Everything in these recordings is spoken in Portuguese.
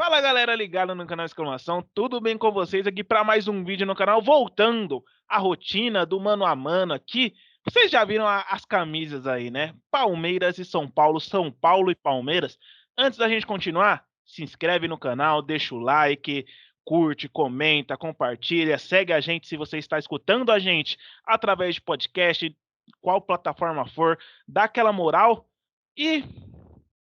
Fala galera ligada no canal Exclamação, tudo bem com vocês aqui para mais um vídeo no canal, voltando à rotina do mano a mano aqui. Vocês já viram as camisas aí, né? Palmeiras e São Paulo e Palmeiras. Antes da gente continuar, se inscreve no canal, deixa o like, curte, comenta, compartilha, segue a gente se você está escutando a gente através de podcast, qual plataforma for, dá aquela moral. E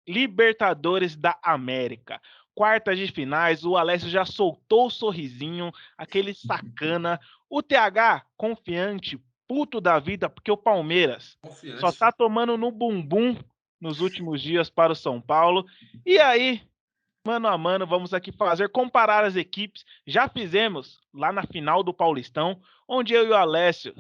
Libertadores da América. Quartas de finais, o Alessio já soltou o sorrisinho, aquele sacana. O TH, confiante, puto da vida, porque o Palmeiras só tá tomando no bumbum nos últimos dias para o São Paulo. E aí, mano a mano, vamos aqui comparar as equipes. Já fizemos lá na final do Paulistão, onde eu e o Alessio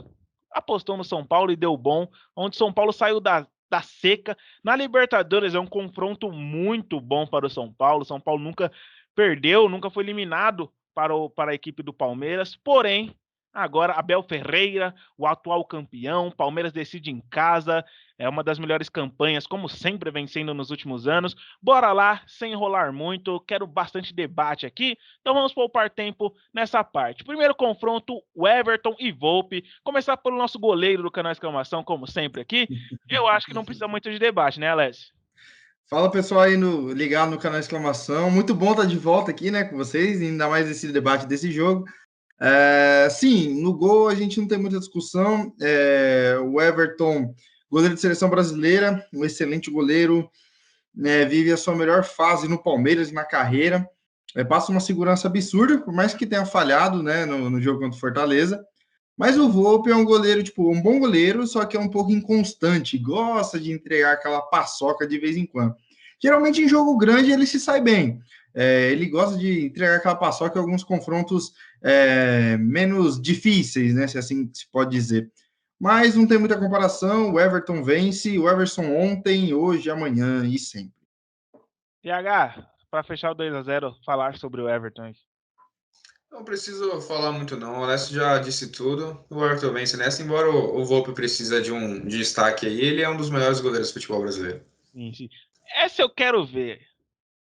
apostou no São Paulo e deu bom, onde São Paulo saiu da seca. Na Libertadores é um confronto muito bom para o São Paulo. São Paulo nunca perdeu, nunca foi eliminado para a equipe do Palmeiras. Porém, agora Abel Ferreira, o atual campeão, Palmeiras decide em casa. É uma das melhores campanhas, como sempre vem sendo nos últimos anos. Bora lá, sem enrolar muito, quero bastante debate aqui, então vamos poupar tempo nessa parte. Primeiro confronto, o Everton e Volpi. Começar pelo nosso goleiro do canal Exclamação, como sempre aqui. Eu acho que não precisa muito de debate, né, Alessio? Fala pessoal aí ligado no canal Exclamação. Muito bom estar de volta aqui, né, com vocês, ainda mais esse debate desse jogo. Sim, no gol a gente não tem muita discussão. O Everton, goleiro de seleção brasileira, um excelente goleiro, né, vive a sua melhor fase no Palmeiras na carreira. Passa uma segurança absurda, por mais que tenha falhado, né, no jogo contra o Fortaleza. Mas o Volpi é um goleiro, tipo, um bom goleiro, só que é um pouco inconstante, gosta de entregar aquela paçoca de vez em quando. Geralmente em jogo grande ele se sai bem. Ele gosta de entregar aquela paçoca em alguns confrontos menos difíceis, né? Se assim se pode dizer. Mas não tem muita comparação. O Everton vence, o Everson ontem, hoje, amanhã e sempre. TH, para fechar o 2-0, falar sobre o Everton. Não preciso falar muito não, o Alessio já disse tudo. O Everton vence nessa, embora o Volpi precisa de um destaque aí, ele é um dos melhores goleiros do futebol brasileiro. Sim. Essa eu quero ver.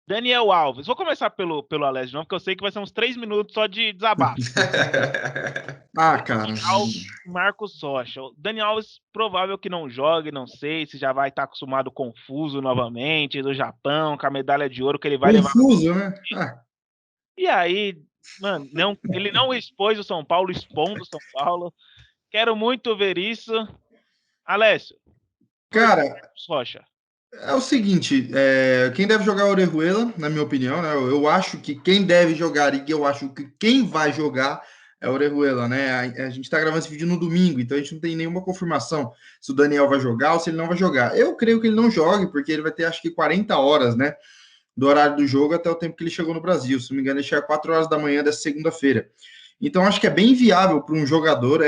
Daniel Alves. Vou começar pelo Alessio, não, porque eu sei que vai ser uns 3 minutos só de desabafo. Cara. Marcos Rocha. Daniel Alves, provável que não jogue, não sei se já vai estar acostumado confuso novamente, do Japão, com a medalha de ouro que ele vai levar. Confuso, né? E aí, mano, ele não expôs o São Paulo, expondo o São Paulo. Quero muito ver isso. Alessio. Cara, Marcos Rocha. é o seguinte, quem deve jogar é o Orejuela, na minha opinião, né? Eu acho que quem deve jogar e eu acho que quem vai jogar é o Orejuela, né? A gente tá gravando esse vídeo no domingo, então a gente não tem nenhuma confirmação se o Daniel vai jogar ou se ele não vai jogar. Eu creio que ele não jogue, porque ele vai ter acho que 40 horas, né? Do horário do jogo até o tempo que ele chegou no Brasil. Se não me engano, ele chega 4 horas da manhã dessa segunda-feira. Então, acho que é bem viável para um jogador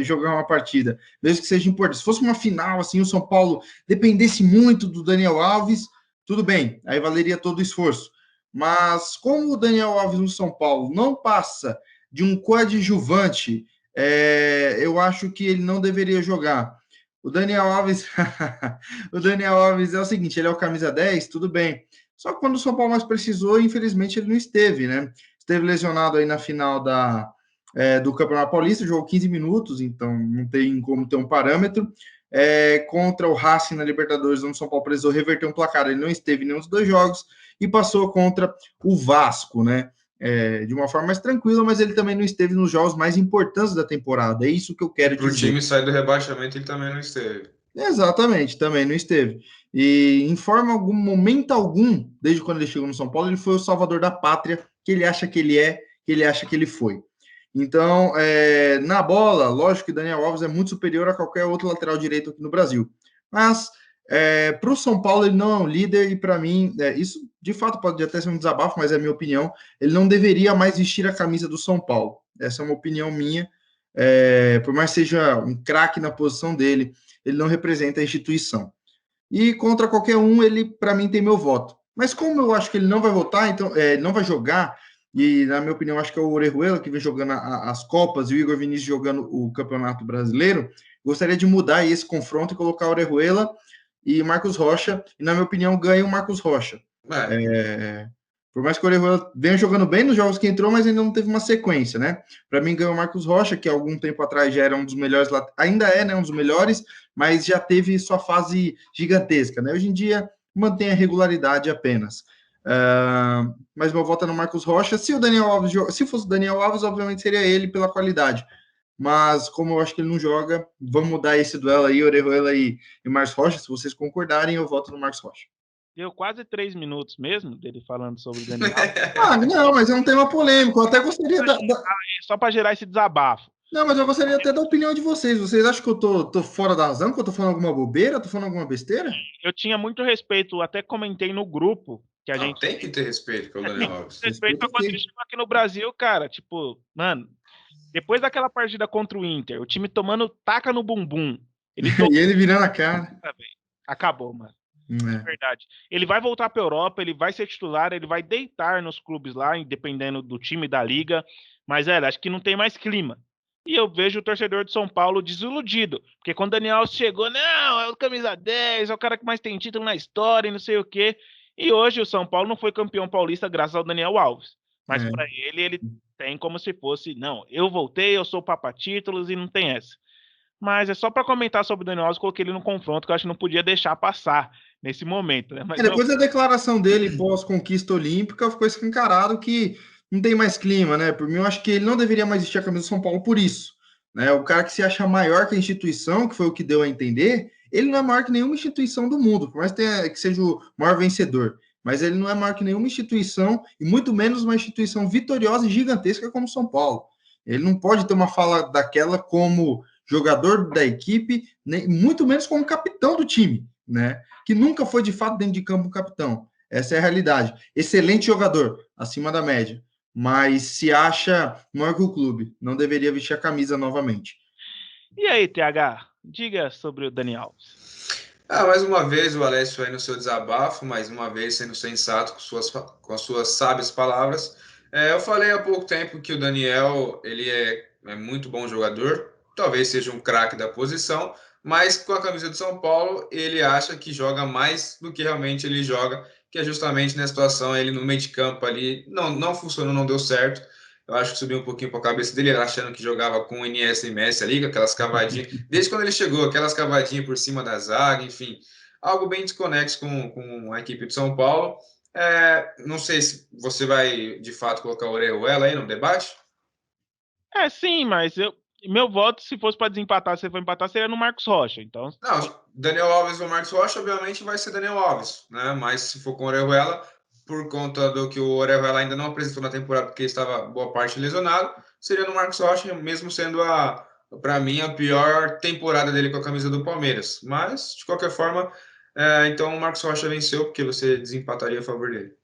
jogar uma partida, mesmo que seja importante. Se fosse uma final, assim, o São Paulo dependesse muito do Daniel Alves, tudo bem, aí valeria todo o esforço. Mas como o Daniel Alves no São Paulo não passa de um coadjuvante, eu acho que ele não deveria jogar. O Daniel Alves, o Daniel Alves é o seguinte, ele é o camisa 10, tudo bem. Só que quando o São Paulo mais precisou, infelizmente ele não esteve, né? Esteve lesionado aí na final do Campeonato Paulista, jogou 15 minutos, então não tem como ter um parâmetro. Contra o Racing na Libertadores, onde o São Paulo precisou reverter um placar, ele não esteve em nenhum dos 2 jogos, e passou contra o Vasco, né? De uma forma mais tranquila, mas ele também não esteve nos jogos mais importantes da temporada, é isso que eu quero dizer. Para o time sair do rebaixamento, ele também não esteve. Exatamente, também não esteve. E em forma alguma, momento algum, desde quando ele chegou no São Paulo, ele foi o salvador da pátria, que ele acha que ele é, que ele acha que ele foi. Então, na bola, lógico que Daniel Alves é muito superior a qualquer outro lateral direito aqui no Brasil. Mas, para o São Paulo, ele não é um líder, e para mim, isso de fato pode até ser um desabafo, mas é a minha opinião, ele não deveria mais vestir a camisa do São Paulo. Essa é uma opinião minha. Por mais que seja um craque na posição dele, ele não representa a instituição. E contra qualquer um, ele, para mim, tem meu voto. Mas como eu acho que ele não vai votar, então, não vai jogar, e na minha opinião, acho que é o Orejuela que vem jogando as Copas e o Igor Vinícius jogando o Campeonato Brasileiro, gostaria de mudar esse confronto e colocar o Orejuela e Marcos Rocha, e na minha opinião, ganha o Marcos Rocha. Por mais que o Orejuela venha jogando bem nos jogos que entrou, mas ainda não teve uma sequência, né? Para mim, ganhou o Marcos Rocha, que há algum tempo atrás já era um dos melhores, ainda é, né, um dos melhores, mas já teve sua fase gigantesca, né? Hoje em dia, mantém a regularidade apenas. Mas meu voto é no Marcos Rocha. Se fosse o Daniel Alves, obviamente seria ele pela qualidade. Mas como eu acho que ele não joga, vamos mudar esse duelo aí, Orejuela e Marcos Rocha. Se vocês concordarem, eu voto no Marcos Rocha. Deu quase 3 minutos mesmo dele falando sobre o Daniel. Não, mas é um tema polêmico. Eu até gostaria Só para gerar esse desabafo. Não, mas eu gostaria até da opinião de vocês. Vocês acham que eu tô fora da razão? Que eu tô falando alguma bobeira? Tô falando alguma besteira? Eu tinha muito respeito, até comentei no grupo que a gente tem que ter respeito pelo Daniel Alves. Respeito a quando ele chegou aqui no Brasil, cara. Tipo, mano, depois daquela partida contra o Inter, o time tomando taca no bumbum. E ele virando a cara. Acabou, mano. É verdade. Ele vai voltar para a Europa, ele vai ser titular, ele vai deitar nos clubes lá, dependendo do time da liga. Mas, acho que não tem mais clima. E eu vejo o torcedor de São Paulo desiludido. Porque quando o Daniel Alves chegou, não, é o camisa 10, é o cara que mais tem título na história e não sei o quê. E hoje o São Paulo não foi campeão paulista graças ao Daniel Alves. Mas para ele tem como se fosse, não, eu voltei, eu sou papa títulos e não tem essa. Mas é só para comentar sobre o Daniel Alves, coloquei ele no confronto, que eu acho que não podia deixar passar nesse momento. Né? Mas depois da declaração dele pós-conquista olímpica, ficou escancarado que não tem mais clima, né? Por mim, eu acho que ele não deveria mais vestir a camisa do São Paulo por isso. Né? O cara que se acha maior que a instituição, que foi o que deu a entender, ele não é maior que nenhuma instituição do mundo, por mais que seja o maior vencedor. Mas ele não é maior que nenhuma instituição, e muito menos uma instituição vitoriosa e gigantesca como São Paulo. Ele não pode ter uma fala daquela como jogador da equipe, nem, muito menos como capitão do time, né? Que nunca foi de fato dentro de campo um capitão. Essa é a realidade. Excelente jogador, acima da média, mas se acha maior que o clube. Não deveria vestir a camisa novamente. E aí, TH, diga sobre o Daniel Alves. Mais uma vez o Alessio aí no seu desabafo, mais uma vez sendo sensato com as suas sábias palavras. Eu falei há pouco tempo que o Daniel ele é muito bom jogador, talvez seja um craque da posição, mas com a camisa do São Paulo ele acha que joga mais do que realmente ele joga, que é justamente na situação ele no meio de campo ali, não funcionou, não deu certo. Eu acho que subiu um pouquinho para a cabeça dele, achando que jogava com o Iniesta e Messi ali, com aquelas cavadinhas. Desde quando ele chegou, aquelas cavadinhas por cima da zaga, enfim. Algo bem desconexo com a equipe de São Paulo. Não sei se você vai, de fato, colocar o Orejuela aí no debate. Sim, mas meu voto, se fosse para desempatar, se for empatar, seria no Marcos Rocha. Então... Não, Daniel Alves ou Marcos Rocha, obviamente, vai ser Daniel Alves, né? Mas se for com o Orejuela, por conta do que o Orejuela ainda não apresentou na temporada, porque estava boa parte lesionado, seria no Marcos Rocha, mesmo sendo, para mim, a pior temporada dele com a camisa do Palmeiras. Mas, de qualquer forma, então o Marcos Rocha venceu, porque você desempataria a favor dele.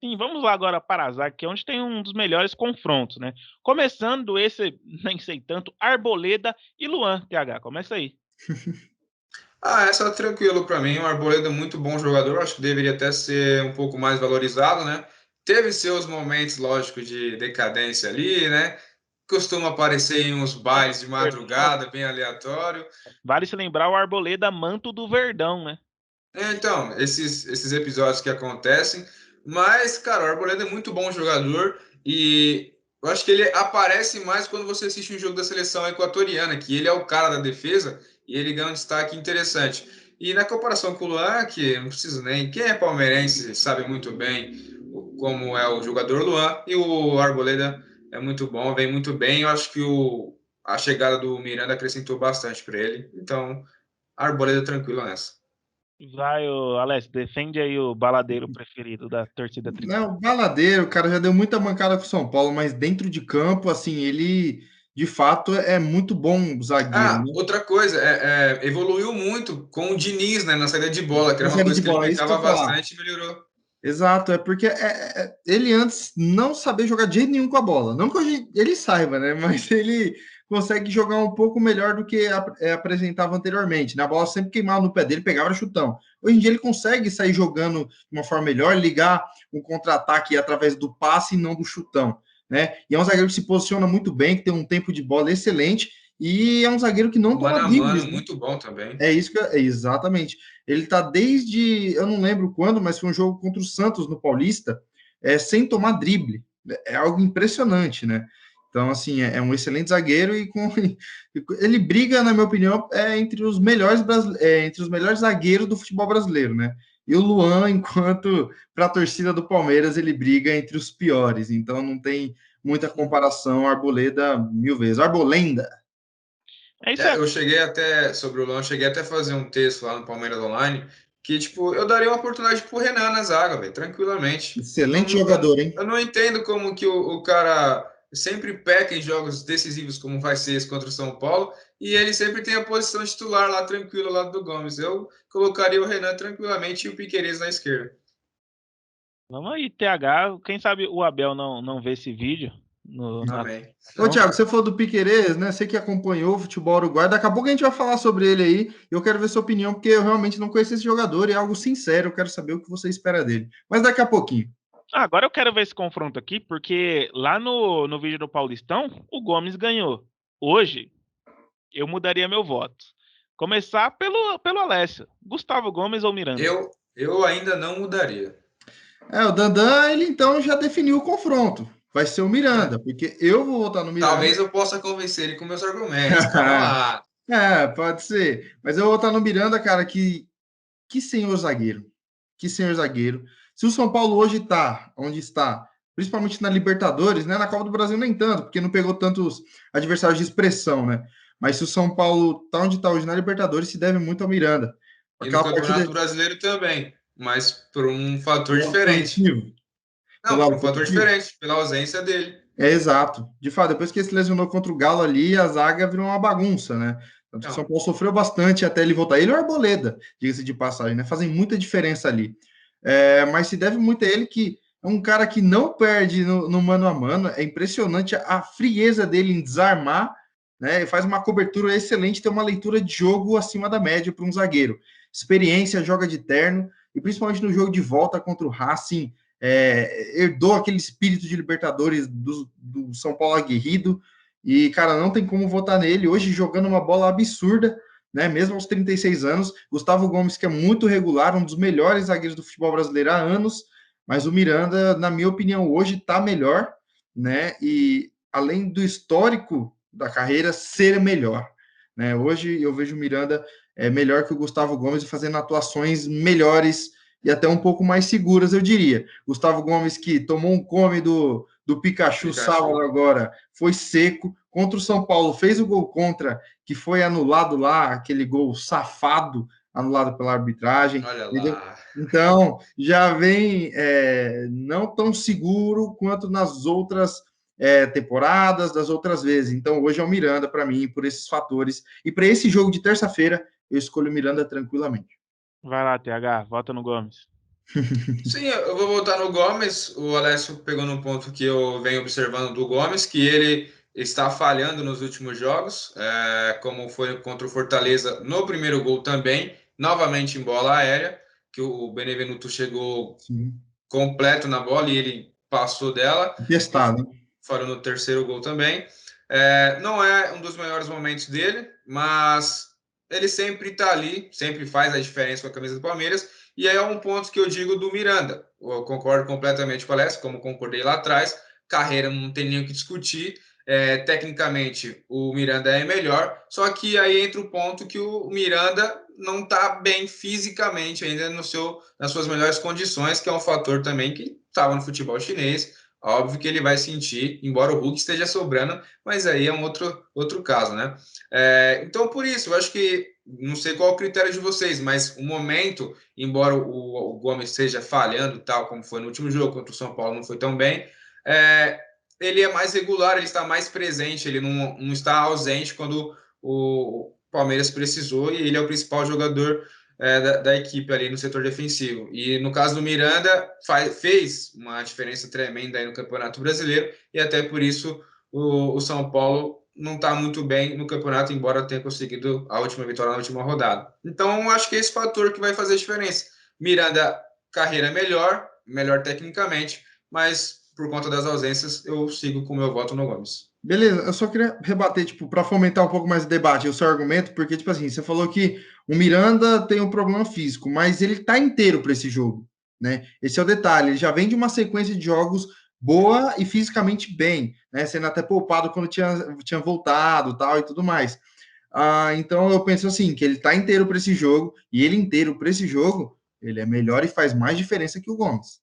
Sim, vamos lá agora para a zaga, que é onde tem um dos melhores confrontos, né? Começando esse, nem sei tanto, Arboleda e Luan, TH, começa aí. Essa é tranquilo para mim. O Arboleda é muito bom jogador, acho que deveria até ser um pouco mais valorizado, né? Teve seus momentos, lógico, de decadência ali, né? Costuma aparecer em uns bailes de madrugada, bem aleatório. Vale se lembrar o Arboleda manto do Verdão, né? Então, esses episódios que acontecem. Mas, cara, o Arboleda é muito bom jogador e eu acho que ele aparece mais quando você assiste um jogo da seleção equatoriana, que ele é o cara da defesa e ele ganha um destaque interessante. E na comparação com o Luan, que não preciso nem... Quem é palmeirense sabe muito bem como é o jogador Luan, e o Arboleda é muito bom, vem muito bem. Eu acho que a chegada do Miranda acrescentou bastante para ele. Então, Arboleda tranquilo nessa. Vai, Alessio, defende aí o baladeiro preferido da torcida tricolor. Não, o baladeiro, o cara já deu muita mancada com o São Paulo, mas dentro de campo, assim, ele de fato é muito bom zagueiro. Né? Outra coisa, evoluiu muito com o Diniz, né, na saída de bola, que era uma coisa que ele pecava bastante e melhorou. Exato, é porque ele antes não sabia jogar de jeito nenhum com a bola. Não que hoje ele saiba, né? Mas ele consegue jogar um pouco melhor do que apresentava anteriormente. Na bola sempre queimava no pé dele, pegava o chutão. Hoje em dia ele consegue sair jogando de uma forma melhor, ligar um contra-ataque através do passe e não do chutão, né? E é um zagueiro que se posiciona muito bem, que tem um tempo de bola excelente e é um zagueiro que não toma dribles. Muito bom também. É isso exatamente. Ele tá desde, eu não lembro quando, mas foi um jogo contra o Santos no Paulista, sem tomar drible. É algo impressionante, né? Então, assim, é um excelente zagueiro e ele briga, na minha opinião, entre os melhores zagueiros do futebol brasileiro, né? E o Luan, enquanto para a torcida do Palmeiras, ele briga entre os piores. Então, não tem muita comparação. Arboleda, 1000 vezes. Arbolenda. É isso aí. Eu cheguei até, sobre o Luan, cheguei até a fazer um texto lá no Palmeiras Online, que, tipo, eu daria uma oportunidade pro Renan na zaga, velho, tranquilamente. Excelente jogador, hein? Eu não entendo como que o cara sempre peca em jogos decisivos, como vai ser esse contra o São Paulo, e ele sempre tem a posição titular lá, tranquilo, ao lado do Gomes. Eu colocaria o Renan tranquilamente e o Piquerez na esquerda. Vamos aí, TH. Quem sabe o Abel não vê esse vídeo. Amém. Ô, Thiago, você falou do Piquerez, né? Você que acompanhou o futebol uruguaio, daqui a pouco a gente vai falar sobre ele aí. Eu quero ver sua opinião, porque eu realmente não conheço esse jogador e é algo sincero. Eu quero saber o que você espera dele. Mas daqui a pouquinho. Agora eu quero ver esse confronto aqui, porque lá no vídeo do Paulistão, o Gomes ganhou. Hoje, eu mudaria meu voto. Começar pelo Alessio. Gustavo Gomes ou Miranda? Eu ainda não mudaria. O Dandan, ele então já definiu o confronto. Vai ser o Miranda, porque eu vou votar no Miranda. Talvez eu possa convencer ele com meus argumentos. Calma lá. Pode ser. Mas eu vou votar no Miranda, cara, que senhor zagueiro. Que senhor zagueiro. Se o São Paulo hoje está onde está, principalmente na Libertadores, né? Na Copa do Brasil nem tanto, porque não pegou tantos adversários de expressão, né? Mas se o São Paulo está onde está hoje na Libertadores, se deve muito ao Miranda. E no Campeonato Brasileiro também, mas por um fator diferente. Não, por um fator diferente, pela ausência dele. Exato. De fato, depois que ele se lesionou contra o Galo ali, a zaga virou uma bagunça, né? Tanto que o São Paulo sofreu bastante até ele voltar. Ele e o Arboleda, diga-se de passagem, né? Fazem muita diferença ali. Mas se deve muito a ele, que é um cara que não perde no mano a mano. É impressionante a frieza dele em desarmar, né? Ele faz uma cobertura excelente, tem uma leitura de jogo acima da média para um zagueiro. Experiência, joga de terno, e principalmente no jogo de volta contra o Racing, herdou aquele espírito de Libertadores do São Paulo aguerrido, e, cara, não tem como votar nele, hoje jogando uma bola absurda, né, mesmo aos 36 anos, Gustavo Gomes, que é muito regular, um dos melhores zagueiros do futebol brasileiro há anos, mas o Miranda, na minha opinião, hoje está melhor, né, e além do histórico da carreira ser melhor, né, hoje eu vejo o Miranda melhor que o Gustavo Gomes, fazendo atuações melhores e até um pouco mais seguras, eu diria. Gustavo Gomes, que tomou um come do Pikachu sábado agora, foi seco. Contra o São Paulo, fez o gol contra, que foi anulado lá, aquele gol safado, anulado pela arbitragem. Olha lá. Então, já vem não tão seguro quanto nas outras temporadas, das outras vezes. Então, hoje é o Miranda para mim, por esses fatores. E para esse jogo de terça-feira, eu escolho o Miranda tranquilamente. Vai lá, TH, vota no Gomes. Sim, eu vou votar no Gomes. O Alessio pegou num ponto que eu venho observando do Gomes, que ele está falhando nos últimos jogos, como foi contra o Fortaleza no primeiro gol também, novamente em bola aérea, que o Benevenuto chegou completo na bola e ele passou dela. Testado. Falou no terceiro gol também. Não é um dos melhores momentos dele, mas ele sempre está ali, sempre faz a diferença com a camisa do Palmeiras. E aí é um ponto que eu digo do Miranda. Eu concordo completamente com o Alessio, como concordei lá atrás. Carreira não tem nem o que discutir. Tecnicamente, o Miranda é melhor. Só que aí entra o ponto que o Miranda não está bem fisicamente ainda nas suas melhores condições, que é um fator também que estava no futebol chinês. Óbvio que ele vai sentir, embora o Hulk esteja sobrando, mas aí é um outro caso, né? Então, por isso, eu acho que, não sei qual é o critério de vocês, mas o momento, embora o Gomes esteja falhando, tal como foi no último jogo, contra o São Paulo não foi tão bem, ele é mais regular, ele está mais presente, ele não está ausente quando o Palmeiras precisou, e ele é o principal jogador da equipe ali no setor defensivo. E no caso do Miranda, fez uma diferença tremenda aí no Campeonato Brasileiro, e até por isso o São Paulo não está muito bem no campeonato, embora tenha conseguido a última vitória na última rodada. Então, acho que é esse fator que vai fazer a diferença. Miranda, carreira melhor tecnicamente, mas por conta das ausências, eu sigo com o meu voto no Gomes. Beleza, eu só queria rebater, para fomentar um pouco mais o debate, o seu argumento, porque, assim, você falou que o Miranda tem um problema físico, mas ele tá inteiro para esse jogo. né? Esse é o detalhe, ele já vem de uma sequência de jogos boa e fisicamente bem, né? Sendo até poupado quando tinha voltado, tal, e tudo mais. Então eu penso assim, que ele tá inteiro para esse jogo, e ele inteiro para esse jogo, ele é melhor e faz mais diferença que o Gomes.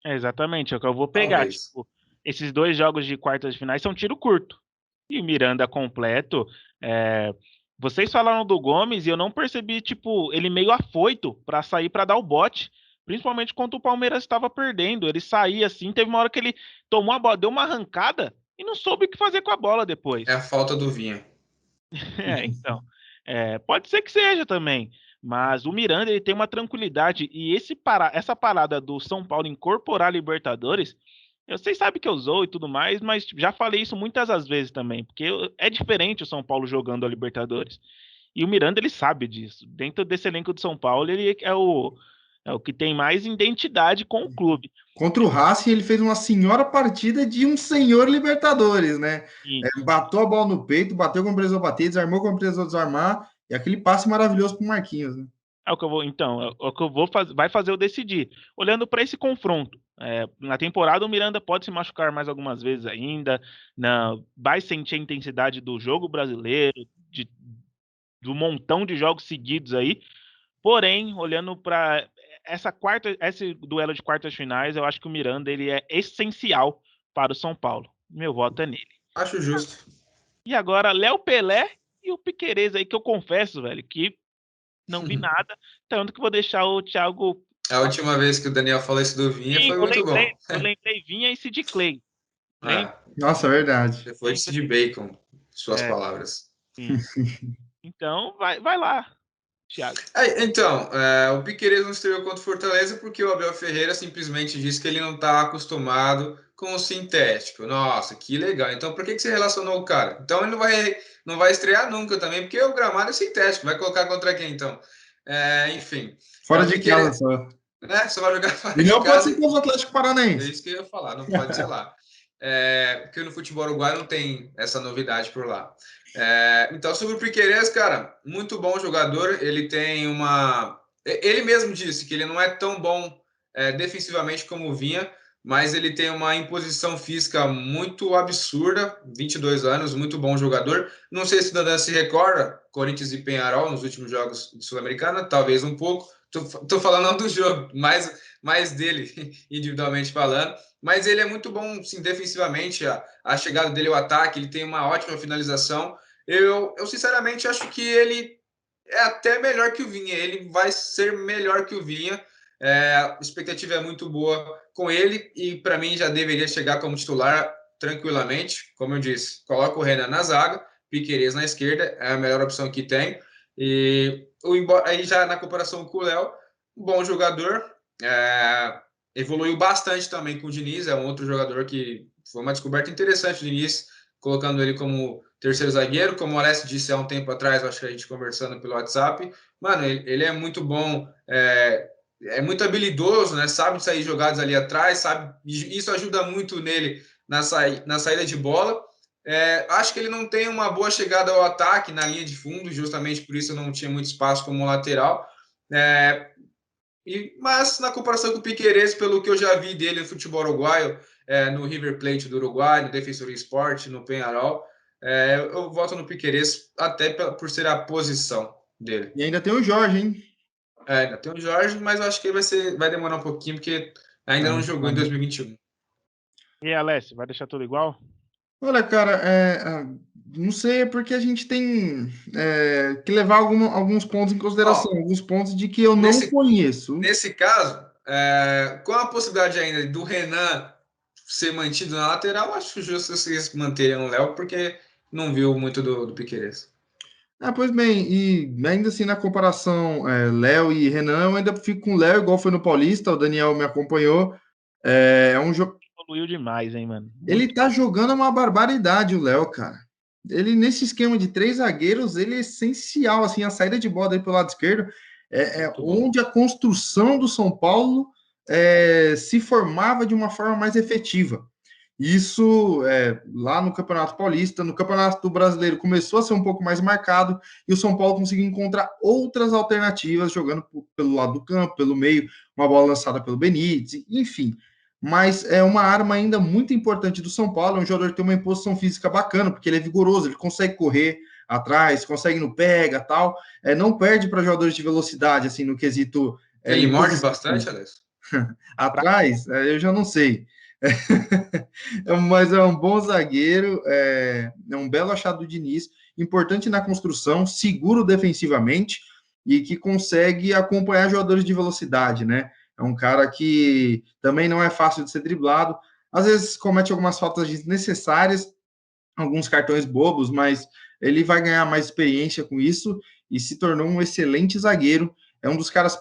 Exatamente, é o que eu vou pegar. Talvez. Tipo, esses 2 jogos de quartas de finais são tiro curto. E o Miranda completo. Vocês falaram do Gomes e eu não percebi, tipo, ele meio afoito para sair para dar o bote. Principalmente quando o Palmeiras estava perdendo. Ele saía assim, teve uma hora que ele tomou a bola, deu uma arrancada e não soube o que fazer com a bola depois. É a falta do Vinha. Então. Pode ser que seja também. Mas o Miranda ele tem uma tranquilidade. E essa parada do São Paulo incorporar a Libertadores, vocês sabem que eu sou e tudo mais, mas já falei isso muitas as vezes também, porque é diferente o São Paulo jogando a Libertadores. E o Miranda ele sabe disso. Dentro desse elenco do São Paulo, ele é o que tem mais identidade com o clube. Contra o Racing, ele fez uma senhora partida de um senhor Libertadores, né? Bateu a bola no peito, bateu como precisou bater, desarmou como precisou desarmar, e aquele passe maravilhoso pro Marquinhos, né? É o que eu vou, então, é o que eu vou fazer, vai fazer eu decidir. Olhando para esse confronto, na temporada o Miranda pode se machucar mais algumas vezes ainda, vai sentir a intensidade do jogo brasileiro, do montão de jogos seguidos aí. Porém, olhando para esse duelo de quartas finais, eu acho que o Miranda ele é essencial para o São Paulo. Meu voto é nele. Acho justo. E agora, Léo Pelé e o Piquerez aí, que eu confesso, velho, que não vi nada, tanto que vou deixar o Thiago. A última vez que o Daniel falou isso do Vinha foi muito bom. Eu lembrei Vinha e Sid Clay. Nossa, é verdade. Foi Sid Bacon, suas palavras. Sim. Então, vai lá, Thiago. Então, o Piquerez não estreou contra o Fortaleza porque o Abel Ferreira simplesmente disse que ele não está acostumado com o sintético. Nossa, que legal. Então, por que você relacionou o cara? Então, ele não vai estrear nunca também, porque o gramado é sintético. Vai colocar contra quem, então? Enfim. Fora de casa só. Só vai jogar fora de casa. E não pode ser com o Atlético Paranaense. É isso que eu ia falar, não pode ser lá. Porque no futebol uruguaio não tem essa novidade por lá. Então, sobre o Piquerez, cara, muito bom jogador. Ele tem uma... Ele mesmo disse que ele não é tão bom defensivamente como o Vinha, mas ele tem uma imposição física muito absurda, 22 anos, muito bom jogador. Não sei se o Dandan se recorda, Corinthians e Peñarol nos últimos jogos de Sul-Americana, talvez um pouco. Tô falando não do jogo, mais dele, individualmente falando. Mas ele é muito bom, sim, defensivamente. A chegada dele, o ataque, ele tem uma ótima finalização. Eu sinceramente acho que ele é até melhor que o Vinha. Ele vai ser melhor que o Vinha. A expectativa é muito boa com ele e para mim já deveria chegar como titular tranquilamente. Como eu disse, coloca o Renan na zaga, Piquerez na esquerda, é a melhor opção que tem. E aí já na comparação com o Léo, um bom jogador, evoluiu bastante também com o Diniz, é um outro jogador que foi uma descoberta interessante do Diniz, colocando ele como terceiro zagueiro, como o Alessio disse há um tempo atrás, acho que a gente conversando pelo WhatsApp. Mano, ele é muito bom, é muito habilidoso, né? Sabe sair jogadas ali atrás, sabe? Isso ajuda muito nele na saída de bola. Acho que ele não tem uma boa chegada ao ataque na linha de fundo, justamente por isso não tinha muito espaço como lateral. Mas na comparação com o Piquerez, pelo que eu já vi dele no futebol uruguaio, no River Plate do Uruguai, no Defensor Sporting, no Peñarol, eu voto no Piquerez até por ser a posição dele. E ainda tem o Jorge, hein? Ainda tem o Jorge, mas eu acho que vai demorar um pouquinho, porque ainda não jogou em 2021. E Alessio, vai deixar tudo igual? Olha, cara, não sei, é porque a gente tem que levar alguns pontos em consideração, alguns pontos de que eu não conheço. Nesse caso, com a possibilidade ainda do Renan ser mantido na lateral, acho justo vocês manterem o Léo, porque não viu muito do Piquerez. Pois bem, e ainda assim na comparação Léo e Renan, eu ainda fico com o Léo, igual foi no Paulista, o Daniel me acompanhou. É um jogo. Evoluiu demais, hein, mano? Ele tá jogando uma barbaridade, o Léo, cara. Ele, nesse esquema de 3 zagueiros, ele é essencial, assim, a saída de bola dele pelo lado esquerdo onde a construção do São Paulo se formava de uma forma mais efetiva. Isso lá no Campeonato Paulista, no Campeonato Brasileiro começou a ser um pouco mais marcado e o São Paulo conseguiu encontrar outras alternativas jogando pelo lado do campo, pelo meio, uma bola lançada pelo Benítez, enfim. Mas é uma arma ainda muito importante do São Paulo, é um jogador que tem uma imposição física bacana, porque ele é vigoroso, ele consegue correr atrás, consegue no pega, tal, não perde para jogadores de velocidade, assim, no quesito... Ele morde bastante, Alex? Atrás, eu já não sei. Mas é um bom zagueiro, é um belo achado do Diniz, importante na construção, seguro defensivamente e que consegue acompanhar jogadores de velocidade, né? É um cara que também não é fácil de ser driblado, às vezes comete algumas faltas desnecessárias, alguns cartões bobos, mas ele vai ganhar mais experiência com isso e se tornou um excelente zagueiro. É um dos caras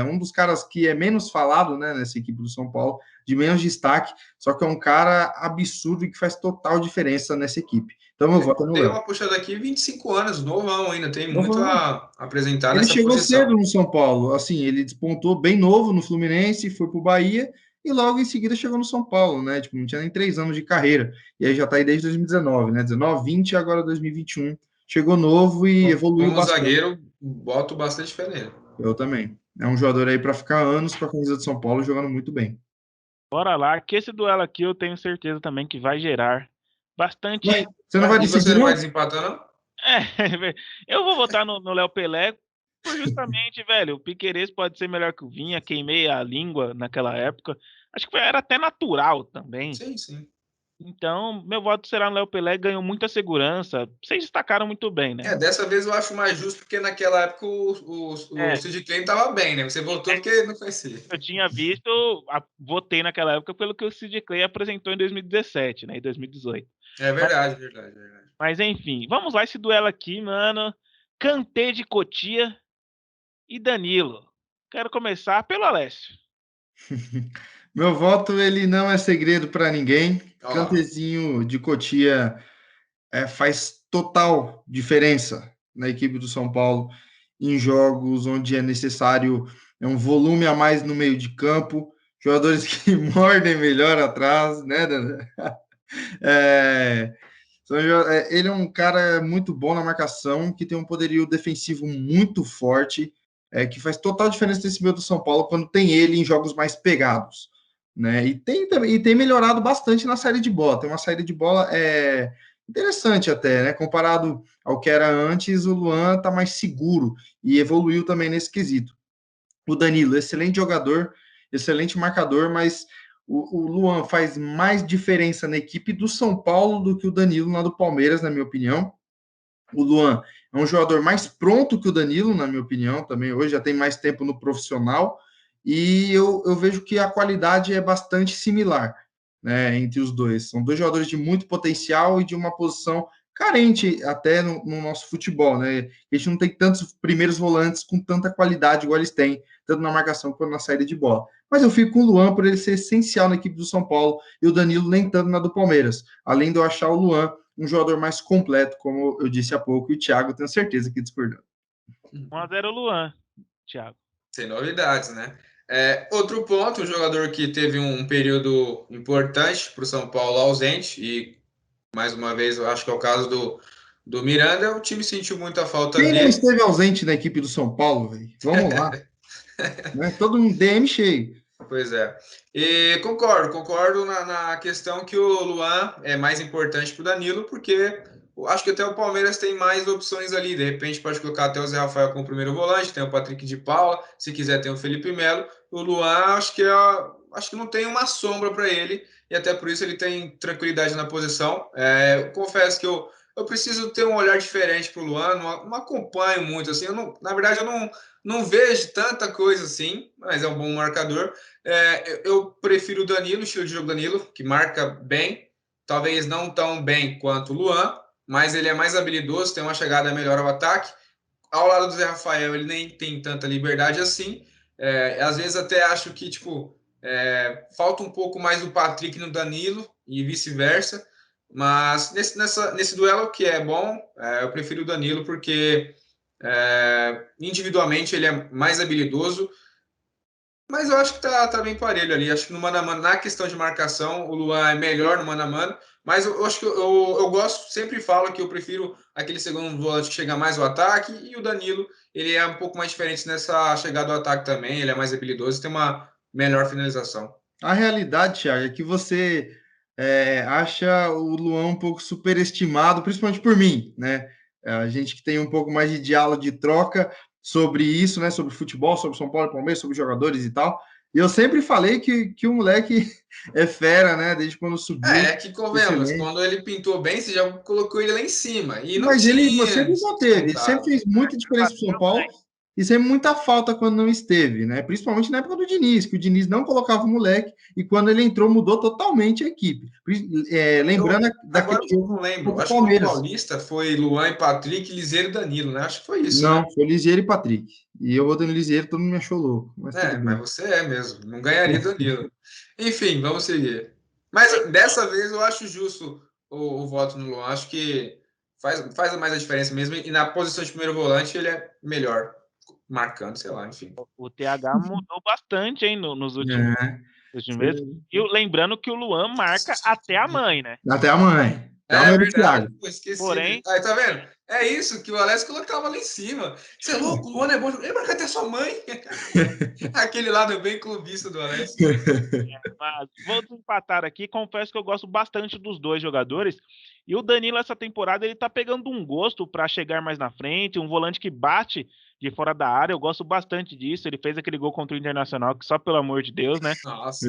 um dos caras que é menos falado, né, nessa equipe do São Paulo, de menos destaque, só que é um cara absurdo e que faz total diferença nessa equipe. Então eu voto no Deu Léo. uma puxada aqui, 25 anos, novão ainda, tem muito a apresentar Ele nessa chegou posição. cedo no São Paulo, assim, ele despontou bem novo no Fluminense, foi para o Bahia e logo em seguida chegou no São Paulo, né? Tipo, não tinha nem 3 anos de carreira. E aí já tá aí desde 2019, né? 19, 20 e agora 2021. Chegou novo e evoluiu Como bastante. zagueiro, boto bastante fé nele. Eu também. É um jogador aí para ficar anos com a camisa de São Paulo jogando muito bem. Bora lá, que esse duelo aqui eu tenho certeza também que vai gerar bastante. Você não vai E você decidir, não não? vai desempatar, não? É, eu vou votar no Léo Pelé por justamente, velho, o Piquerez pode ser melhor que o Vinha, queimei a língua naquela época. Acho que era até natural também. Sim, sim. Então, meu voto será no Léo Pelé, ganhou muita segurança. Vocês destacaram muito bem, né? Dessa vez eu acho mais justo, porque naquela época o É, Sid Clay estava bem, né? Você votou porque não conhecia. eu tinha visto, votei naquela época pelo que o Sid Clay apresentou em 2017, né, em 2018. É verdade, verdade, verdade. Mas enfim, vamos lá esse duelo aqui, mano. Kanté de Cotia e Danilo. Quero começar pelo Alessio. Meu voto, ele não é segredo para ninguém. Olha lá. Cantezinho de Cotia faz total diferença na equipe do São Paulo em jogos onde é necessário um volume a mais no meio de campo, jogadores que mordem melhor atrás, né, Dana? É, ele é um cara muito bom na marcação, que tem um poderio defensivo muito forte, que faz total diferença nesse meio do São Paulo quando tem ele em jogos mais pegados, né? E tem melhorado bastante na saída de bola. Tem uma saída de bola interessante até, né? Comparado ao que era antes, o Luan tá mais seguro e evoluiu também nesse quesito. O Danilo, excelente jogador, excelente marcador, mas o Luan faz mais diferença na equipe do São Paulo do que o Danilo na do Palmeiras, na minha opinião. O Luan é um jogador mais pronto que o Danilo, na minha opinião, também hoje já tem mais tempo no profissional, e eu vejo que a qualidade é bastante similar, né, entre os dois. São dois jogadores de muito potencial e de uma posição carente até no nosso futebol, né? A gente não tem tantos primeiros volantes com tanta qualidade igual eles têm, tanto na marcação quanto na saída de bola. Mas eu fico com o Luan por ele ser essencial na equipe do São Paulo e o Danilo nem tanto na do Palmeiras. Além de eu achar o Luan um jogador mais completo, como eu disse há pouco, e o Thiago tenho certeza que discordou. 1-0 Luan, Thiago. Sem novidades, né? Outro ponto, um jogador que teve um período importante para o São Paulo ausente, e mais uma vez eu acho que é o caso do Miranda, o time sentiu muita falta Quem não dele. esteve ausente na equipe do São Paulo, velho? Vamos lá. Né? Todo um DM cheio. Pois é. E concordo na questão que o Luan é mais importante para o Danilo, porque eu acho que até o Palmeiras tem mais opções ali. De repente pode colocar até o Zé Rafael como primeiro volante, tem o Patrick de Paula, se quiser tem o Felipe Melo. O Luan acho que não tem uma sombra para ele, e até por isso ele tem tranquilidade na posição. Eu confesso que eu preciso ter um olhar diferente para o Luan, não acompanho muito assim. Na verdade, eu não vejo tanta coisa assim, mas é um bom marcador. Eu prefiro o Danilo, o estilo de jogo Danilo, que marca bem, talvez não tão bem quanto o Luan, mas ele é mais habilidoso, tem uma chegada melhor ao ataque. Ao lado do Zé Rafael, ele nem tem tanta liberdade assim. Às vezes até acho que falta um pouco mais do Patrick no Danilo e vice-versa. Mas nesse duelo que é bom, eu prefiro o Danilo porque individualmente ele é mais habilidoso. Mas eu acho que tá bem parelho ali. Acho que no mano a mano, na questão de marcação, o Luan é melhor no mano a mano. Mas eu acho que eu gosto, sempre falo que eu prefiro aquele segundo volante que chega mais ao ataque. E o Danilo, ele é um pouco mais diferente nessa chegada ao ataque também. Ele é mais habilidoso, tem uma melhor finalização. A realidade, Thiago, é que você acha o Luan um pouco superestimado, principalmente por mim, né? A gente que tem um pouco mais de diálogo, de troca sobre isso, né? Sobre futebol, sobre São Paulo e Palmeiras, sobre jogadores e tal. E eu sempre falei que o moleque é fera, né? Desde quando subiu. É que convenhamos, Excelente. quando ele pintou bem, você já colocou ele lá em cima. E não Mas ele tinha sempre manteve, ele sempre despontado. fez muita diferença para o São Paulo e sempre muita falta quando não esteve, né? Principalmente na época do Diniz, que o Diniz não colocava o moleque e quando ele entrou mudou totalmente a equipe. Lembrando Agora daquele eu jogo não lembro. contra o Acho que no Palmeiras. Paulista foi Luan e Patrick, Liseiro e Danilo, né? Acho que foi isso, né? Não, foi Lisieiro e Patrick. E eu votei no Lisieiro, todo mundo me achou louco, mas tudo Mas bem. você é mesmo. Não ganharia Danilo. Enfim, vamos seguir. Mas dessa vez eu acho justo o voto no Luan. Acho que faz mais a diferença mesmo. E na posição de primeiro volante ele é melhor, marcando, sei lá, enfim. O TH mudou bastante, hein, nos últimos meses. E lembrando que o Luan marca até a mãe, né? Até a mãe. Até a É mãe do verdade, Thiago. pô, esqueci. Porém, Aí, tá vendo? É isso que o Alessio colocava lá em cima. Você é louco, o Luan é bom. Ele marca até sua mãe. Aquele lado bem clubista do Alessio. mas vou desempatar aqui. Confesso que eu gosto bastante dos dois jogadores. E o Danilo, essa temporada, ele tá pegando um gosto para chegar mais na frente, um volante que bate de fora da área. Eu gosto bastante disso. Ele fez aquele gol contra o Internacional, que só pelo amor de Deus, né? Nossa,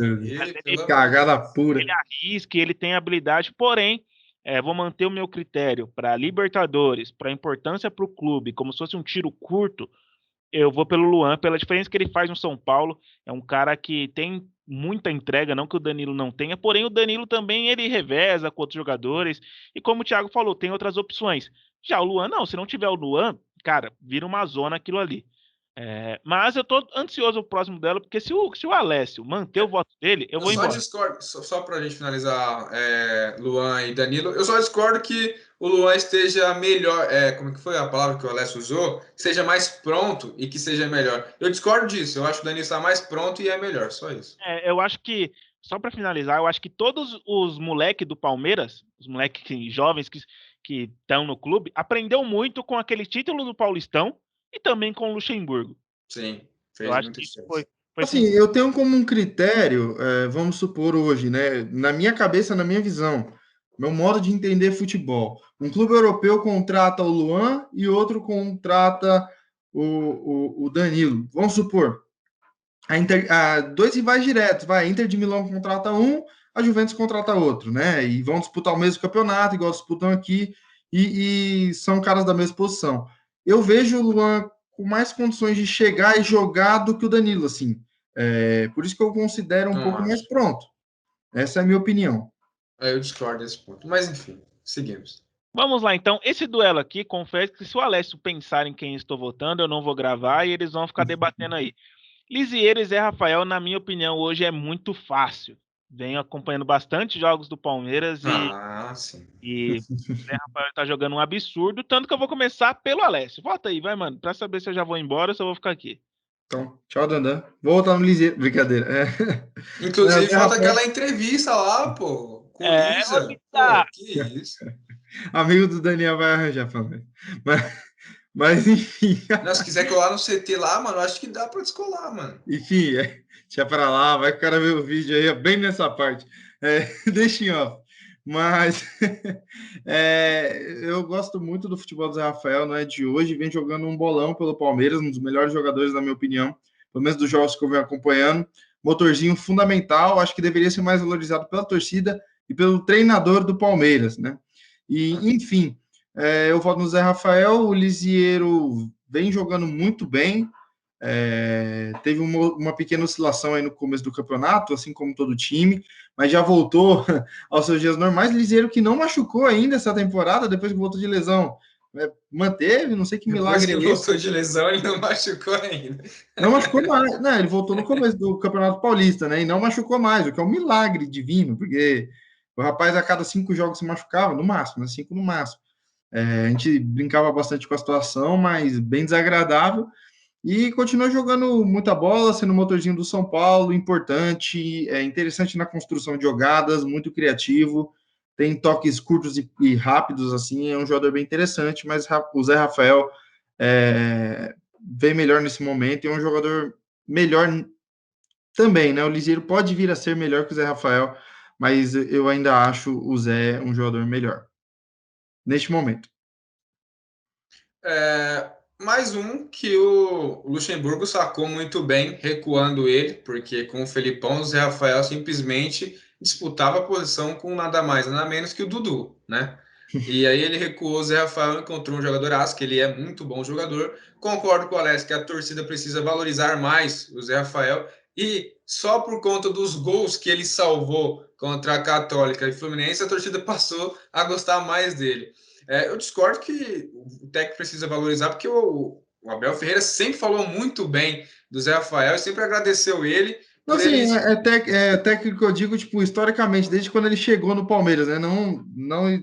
Cagada pura. Ele arrisca, ele tem habilidade, porém, vou manter o meu critério para Libertadores, para importância para o clube, como se fosse um tiro curto. Eu vou pelo Luan, pela diferença que ele faz no São Paulo. É um cara que tem muita entrega, não que o Danilo não tenha, porém o Danilo também ele reveza com outros jogadores. E como o Thiago falou, tem outras opções. Já o Luan, não. Se não tiver o Luan, cara, vira uma zona aquilo ali. Mas eu tô ansioso pro próximo dela, porque se o Alessio manter o voto dele, eu vou só embora. discordo, só para a gente finalizar, Luan e Danilo, eu só discordo que o Luan esteja melhor, como que foi a palavra que o Alessio usou? Seja mais pronto e que seja melhor. Eu discordo disso, eu acho que o Danilo está mais pronto e é melhor, só isso. Eu acho que, só para finalizar, eu acho que todos os moleques do Palmeiras, os moleques jovens que estão no clube, aprendeu muito com aquele título do Paulistão e também com o Luxemburgo. Sim, Eu fez acho muita que isso diferença. Assim, eu tenho como um critério, vamos supor hoje, né? Na minha cabeça, na minha visão, meu modo de entender futebol. Um clube europeu contrata o Luan e outro contrata o Danilo. Vamos supor, dois rivais diretos, vai, a Inter de Milão contrata um, a Juventus contrata outro, né? E vão disputar o mesmo campeonato, igual disputam aqui, e são caras da mesma posição. Eu vejo o Luan com mais condições de chegar e jogar do que o Danilo, assim. Por isso que eu considero um pouco mais pronto. Essa é a minha opinião. Eu discordo desse ponto, mas enfim, seguimos. Vamos lá, então. Esse duelo aqui, confesso que se o Alessio pensar em quem estou votando, eu não vou gravar e eles vão ficar debatendo aí. Lisieiro e Zé Rafael, na minha opinião, hoje é muito fácil. Venho acompanhando bastante jogos do Palmeiras e Zé Rafael tá jogando um absurdo, tanto que eu vou começar pelo Alessio. Vota aí, vai, mano, pra saber se eu já vou embora ou se eu vou ficar aqui. Então, tchau, Dandan. Vou voltar no Lisieiro. Brincadeira. Inclusive, falta aquela entrevista lá, pô, com o Lisa. Pô, que isso. Amigo do Daniel vai arranjar pra mim. Mas enfim. Não, se quiser colar no CT lá, mano, acho que dá pra descolar, mano. Enfim, deixa pra lá, vai que o cara ver o vídeo aí, bem nessa parte. Deixa em off. Mas eu gosto muito do futebol do Zé Rafael, não é de hoje, vem jogando um bolão pelo Palmeiras, um dos melhores jogadores, na minha opinião, pelo menos dos jogos que eu venho acompanhando. Motorzinho fundamental, acho que deveria ser mais valorizado pela torcida e pelo treinador do Palmeiras, né? E, enfim, eu voto no Zé Rafael, o Lisieiro vem jogando muito bem, teve uma pequena oscilação aí no começo do campeonato, assim como todo time, mas já voltou aos seus dias normais. Lisieiro que não machucou ainda essa temporada, depois que voltou de lesão, manteve, não sei que milagre depois que voltou de lesão, ele não machucou ainda. Não machucou mais, né? Ele voltou no começo do Campeonato Paulista, né? E não machucou mais, o que é um milagre divino, porque o rapaz a cada 5 jogos se machucava, no máximo, né? 5 no máximo. A gente brincava bastante com a situação, mas bem desagradável. E continua jogando muita bola, sendo motorzinho do São Paulo, importante, interessante na construção de jogadas, muito criativo, tem toques curtos e rápidos, assim, é um jogador bem interessante, mas o Zé Rafael vem melhor nesse momento e é um jogador melhor também, né? O Liseiro pode vir a ser melhor que o Zé Rafael, mas eu ainda acho o Zé um jogador melhor neste momento. Mais um que o Luxemburgo sacou muito bem, recuando ele, porque com o Felipão, o Zé Rafael simplesmente disputava a posição com nada mais, nada menos que o Dudu, né? E aí ele recuou o Zé Rafael, encontrou um jogador aço, que ele é muito bom jogador. Concordo com o Alex que a torcida precisa valorizar mais o Zé Rafael, e só por conta dos gols que ele salvou contra a Católica e Fluminense, a torcida passou a gostar mais dele. Eu discordo que o técnico precisa valorizar, porque o Abel Ferreira sempre falou muito bem do Zé Rafael e sempre agradeceu ele. Não, assim, técnico, eu digo, tipo, historicamente, desde quando ele chegou no Palmeiras, né? Não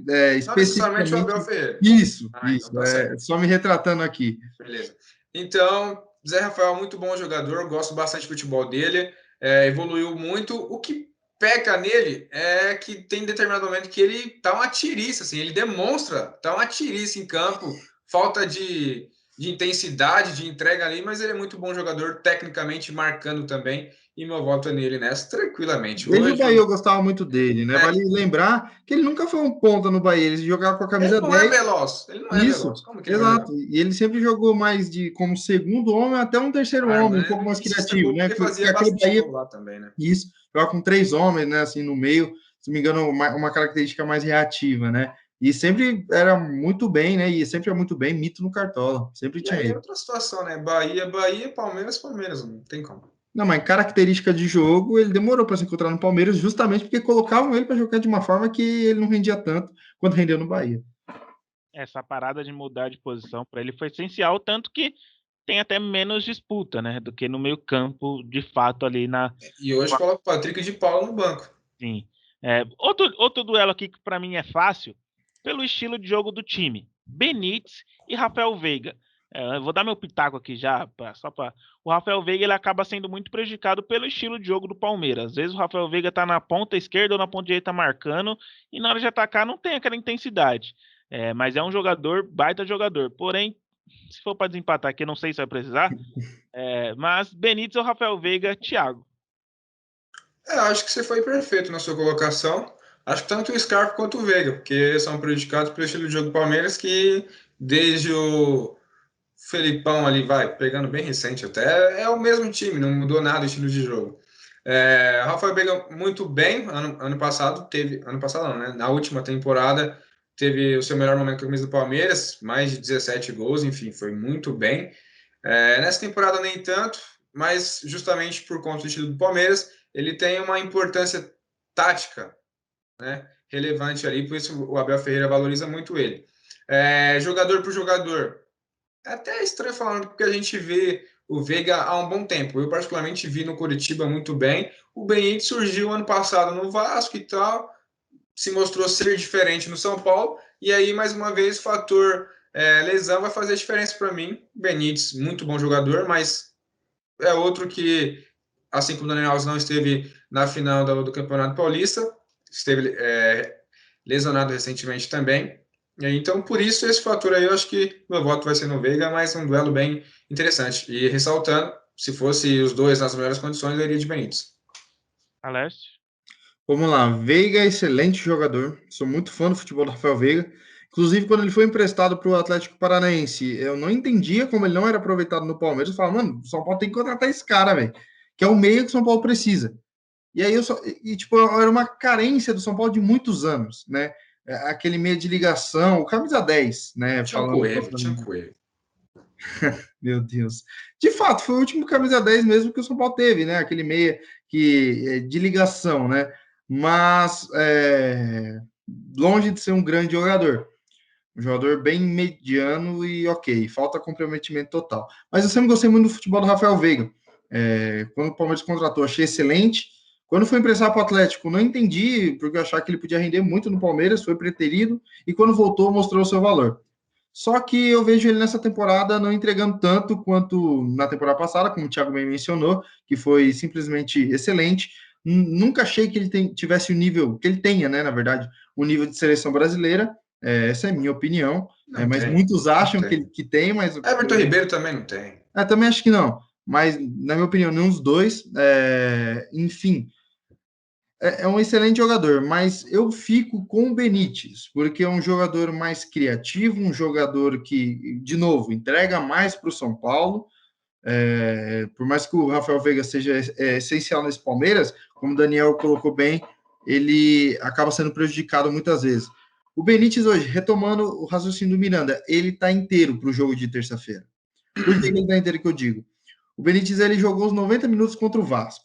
necessariamente o Abel especificamente. Ferreira. Isso, então tá certo. Só me retratando aqui. Beleza. Então, Zé Rafael, muito bom jogador, gosto bastante do futebol dele, evoluiu muito. O que peca nele é que tem determinado momento que ele tá uma tiriça, assim, ele demonstra, tá uma tiriça em campo, falta de intensidade, de entrega ali, mas ele é muito bom jogador, tecnicamente marcando também, e meu voto é nele nessa, tranquilamente. Desde o Bahia eu gostava muito dele, né? Vale lembrar que ele nunca foi um ponta no Bahia, ele jogava com a camisa 10. Ele não é veloz. Como que exato. E ele sempre jogou mais como segundo homem, até um terceiro homem, um pouco mais criativo, né? Ele fazia bastante gol lá também, né? Isso, joga com 3 homens, né? Assim, no meio, se não me engano, uma característica mais reativa, né? E sempre era muito bem, né? E sempre é muito bem, mito no Cartola. Sempre tinha ele. É outra situação, né? Bahia, Palmeiras, não tem como. Não, mas característica de jogo, ele demorou para se encontrar no Palmeiras, justamente porque colocavam ele para jogar de uma forma que ele não rendia tanto quanto rendeu no Bahia. Essa parada de mudar de posição para ele foi essencial, tanto que tem até menos disputa, né, do que no meio-campo, de fato, ali na. E hoje coloca o Patrick de Paula no banco. Sim. Outro duelo aqui que para mim é fácil, pelo estilo de jogo do time: Benítez e Rafael Veiga. Eu vou dar meu pitaco aqui já, o Rafael Veiga ele acaba sendo muito prejudicado pelo estilo de jogo do Palmeiras. Às vezes o Rafael Veiga tá na ponta esquerda ou na ponta direita marcando, e na hora de atacar não tem aquela intensidade. Mas é um jogador, baita jogador. Porém, se for para desempatar aqui, eu não sei se vai precisar, mas Benítez ou Rafael Veiga, Thiago. Acho que você foi perfeito na sua colocação. Acho que tanto o Scarpa quanto o Veiga, porque são prejudicados pelo estilo de jogo do Palmeiras, que desde o Felipão ali, pegando bem recente até, é o mesmo time, não mudou nada o estilo de jogo. Rafael Veiga muito bem, ano passado não, né? Na última temporada teve o seu melhor momento com a camisa do Palmeiras, mais de 17 gols, enfim, foi muito bem. Nessa temporada nem tanto, mas justamente por conta do estilo do Palmeiras, ele tem uma importância tática, né, relevante ali, por isso o Abel Ferreira valoriza muito ele. Jogador por jogador, é até estranho falando, porque a gente vê o Veiga há um bom tempo. Eu particularmente vi no Coritiba muito bem. O Benítez surgiu ano passado no Vasco e tal, se mostrou ser diferente no São Paulo, e aí mais uma vez o fator lesão vai fazer diferença para mim. Benítez, muito bom jogador, mas é outro que, assim como o Daniel Alves não esteve na final do Campeonato Paulista, esteve lesionado recentemente também. Então, por isso, esse fator aí, eu acho que meu voto vai ser no Veiga, mas um duelo bem interessante. E ressaltando, se fosse os dois nas melhores condições, eu iria de Benítez. Alessio? Vamos lá, Veiga é excelente jogador, sou muito fã do futebol do Rafael Veiga. Inclusive, quando ele foi emprestado para o Atlético Paranaense, eu não entendia como ele não era aproveitado no Palmeiras. Eu falava, mano, o São Paulo tem que contratar esse cara, velho, que é o meio que o São Paulo precisa. E aí era uma carência do São Paulo de muitos anos, né? Aquele meio de ligação, o camisa 10, né? Tinha Coelho. Meu Deus. De fato, foi o último camisa 10 mesmo que o São Paulo teve, né? Aquele meia de ligação, né? Mas longe de ser um grande jogador. Um jogador bem mediano e ok, falta comprometimento total. Mas eu sempre gostei muito do futebol do Rafael Veiga. Quando o Palmeiras contratou, achei excelente. Quando foi emprestado para o Atlético, não entendi, porque eu achava que ele podia render muito no Palmeiras, foi preterido, e quando voltou, mostrou o seu valor. Só que eu vejo ele nessa temporada não entregando tanto quanto na temporada passada, como o Thiago bem mencionou, que foi simplesmente excelente. Nunca achei que ele tivesse o nível, que ele tenha, né, na verdade, o nível de seleção brasileira. Essa é a minha opinião. Não Mas tem. muitos Não acham tem. que tem, mas Everton Ribeiro também não tem. também acho que não. Mas, na minha opinião, nenhum dos dois. Enfim, é um excelente jogador, mas eu fico com o Benítez, porque é um jogador mais criativo, um jogador que, de novo, entrega mais para o São Paulo. Por mais que o Rafael Veiga seja essencial nesse Palmeiras, como o Daniel colocou bem, ele acaba sendo prejudicado muitas vezes. O Benítez hoje, retomando o raciocínio do Miranda, ele está inteiro para o jogo de terça-feira. Por que ele está inteiro que eu digo? O Benítez ele jogou os 90 minutos contra o Vasco.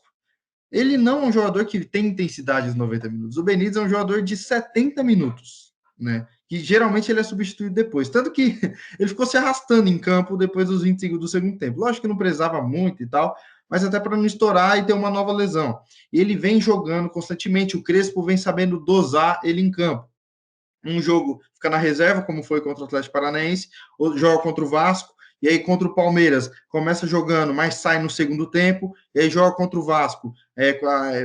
Ele não é um jogador que tem intensidade nos 90 minutos. O Benítez é um jogador de 70 minutos, né? Que geralmente ele é substituído depois. Tanto que ele ficou se arrastando em campo depois dos 25 do segundo tempo. Lógico que não precisava muito e tal, mas até para não estourar e ter uma nova lesão. E ele vem jogando constantemente. O Crespo vem sabendo dosar ele em campo. Um jogo fica na reserva, como foi contra o Atlético Paranaense, outro joga contra o Vasco, e aí contra o Palmeiras começa jogando, mas sai no segundo tempo, e aí joga contra o Vasco,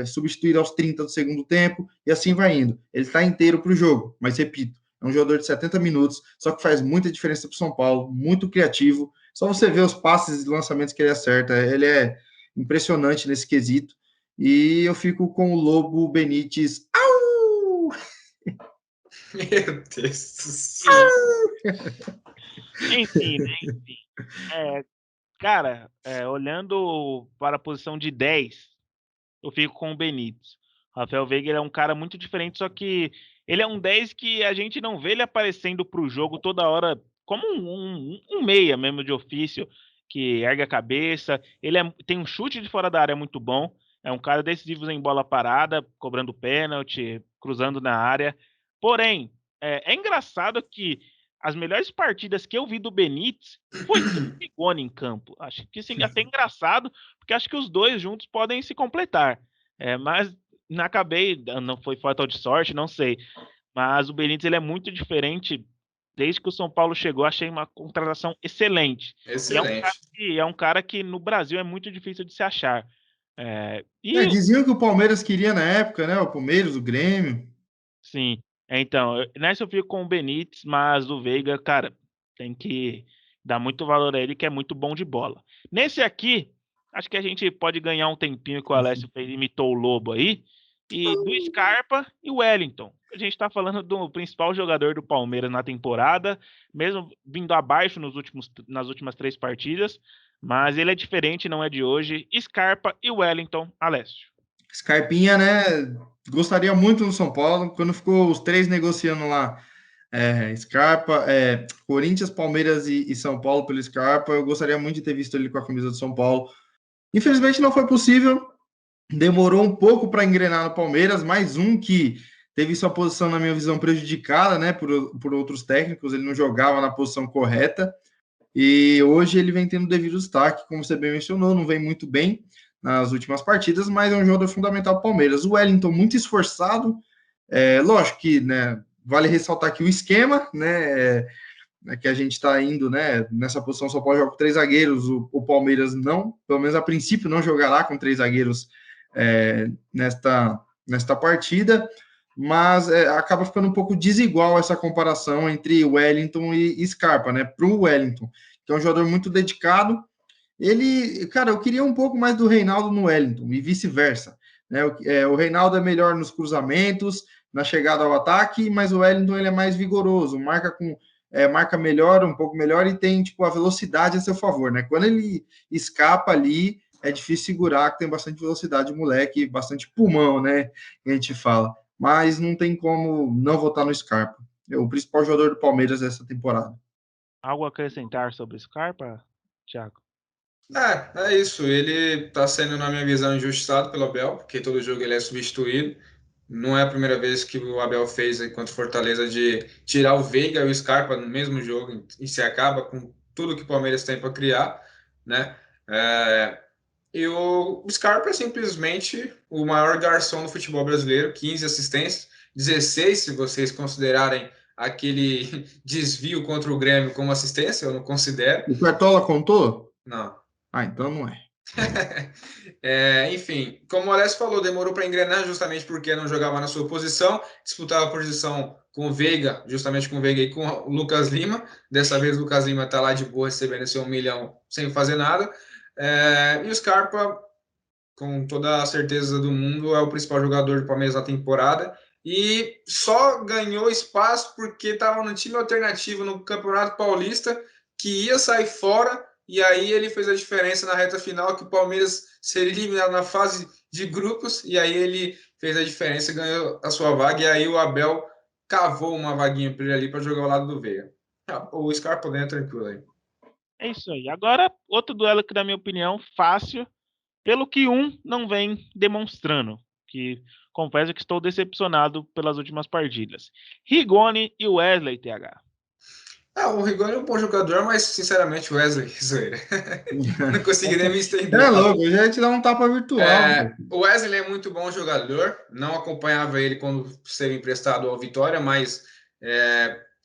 substituído aos 30 do segundo tempo, e assim vai indo. Ele está inteiro para o jogo, mas repito, é um jogador de 70 minutos, só que faz muita diferença para o São Paulo, muito criativo. Só você ver os passes e lançamentos que ele acerta, ele é impressionante nesse quesito. E eu fico com o Lobo Benítez. Meu Deus do céu. Enfim, né? Enfim. Cara, olhando para a posição de 10, eu fico com o Benítez. Rafael Veiga ele é um cara muito diferente, só que ele é um 10 que a gente não vê ele aparecendo para o jogo toda hora como um meia mesmo de ofício, que ergue a cabeça. Ele tem um chute de fora da área muito bom. É um cara decisivo em bola parada, cobrando pênalti, cruzando na área. Porém, é engraçado que as melhores partidas que eu vi do Benítez foi com o Rigoni em campo. Acho que isso é até engraçado, porque acho que os dois juntos podem se completar. Mas não acabei, não foi falta de sorte, não sei. Mas o Benítez ele é muito diferente. Desde que o São Paulo chegou, achei uma contratação excelente. E Excelente. é um cara que no Brasil é muito difícil de se achar. E Diziam que o Palmeiras queria na época, né? O Palmeiras, o Grêmio. sim, então, nessa eu fico com o Benítez, mas o Veiga, cara, tem que dar muito valor a ele, que é muito bom de bola. Nesse aqui, acho que a gente pode ganhar um tempinho que o Alessio imitou o Lobo aí, e do Scarpa e o Wellington. A gente tá falando do principal jogador do Palmeiras na temporada, mesmo vindo abaixo nas últimas 3 partidas, mas ele é diferente, não é de hoje. Scarpa e Wellington, Alessio. Scarpinha, né? Gostaria muito no São Paulo, quando ficou os 3 negociando lá. Scarpa, Corinthians, Palmeiras e São Paulo pelo Scarpa. Eu gostaria muito de ter visto ele com a camisa do São Paulo. Infelizmente não foi possível. Demorou um pouco para engrenar no Palmeiras. Mais um que teve sua posição, na minha visão, prejudicada, né? Por outros técnicos. Ele não jogava na posição correta. E hoje ele vem tendo devido destaque, como você bem mencionou, não vem muito bem nas últimas partidas, mas é um jogador fundamental para o Palmeiras. O Wellington, muito esforçado. Lógico que, né, vale ressaltar que o esquema, né, que a gente está indo, né, nessa posição só pode jogar com 3 zagueiros, o Palmeiras não, pelo menos a princípio, não jogará com 3 zagueiros nesta partida, mas acaba ficando um pouco desigual essa comparação entre Wellington e Scarpa, né, para o Wellington, que é um jogador muito dedicado. Ele, cara, eu queria um pouco mais do Reinaldo no Wellington e vice-versa, né? O Reinaldo é melhor nos cruzamentos, na chegada ao ataque, mas o Wellington ele é mais vigoroso, marca melhor, um pouco melhor e tem tipo a velocidade a seu favor, né? Quando ele escapa ali, é difícil segurar, que tem bastante velocidade, o moleque, bastante pulmão, né? Que a gente fala. Mas não tem como não votar no Scarpa. É o principal jogador do Palmeiras dessa temporada. Algo a acrescentar sobre o Scarpa, Thiago? É isso. Ele está sendo, na minha visão, injustiçado pelo Abel, porque todo jogo ele é substituído. Não é a primeira vez que o Abel fez enquanto Fortaleza de tirar o Veiga e o Scarpa no mesmo jogo e se acaba com tudo que o Palmeiras tem para criar, né? E o Scarpa é simplesmente o maior garçom do futebol brasileiro, 15 assistências, 16 se vocês considerarem aquele desvio contra o Grêmio como assistência, eu não considero. O Cartola contou? Não. Ah, então não é. Enfim, como o Alessio falou, demorou para engrenar justamente porque não jogava na sua posição, disputava a posição com o Veiga, justamente com o Veiga e com o Lucas Lima. Dessa vez o Lucas Lima está lá de boa recebendo esse 1 milhão sem fazer nada. E o Scarpa, com toda a certeza do mundo, é o principal jogador do Palmeiras na temporada e só ganhou espaço porque estava no time alternativo no Campeonato Paulista, que ia sair fora, e aí ele fez a diferença na reta final, que o Palmeiras seria eliminado na fase de grupos, e aí ele fez a diferença e ganhou a sua vaga, e aí o Abel cavou uma vaguinha para ele ali para jogar ao lado do Veiga. O Scarpa dentro tranquilo aí. É isso aí. Agora, outro duelo que, na minha opinião, fácil, pelo que um não vem demonstrando, que confesso que estou decepcionado pelas últimas partidas. Rigoni e Wesley, TH. O Rigoni é um bom jogador, mas sinceramente o Wesley, zoeira. Não consegui nem me estender. É louco, eu já ia te dar um tapa virtual. O Wesley é muito bom jogador, não acompanhava ele quando esteve emprestado ao Vitória, mas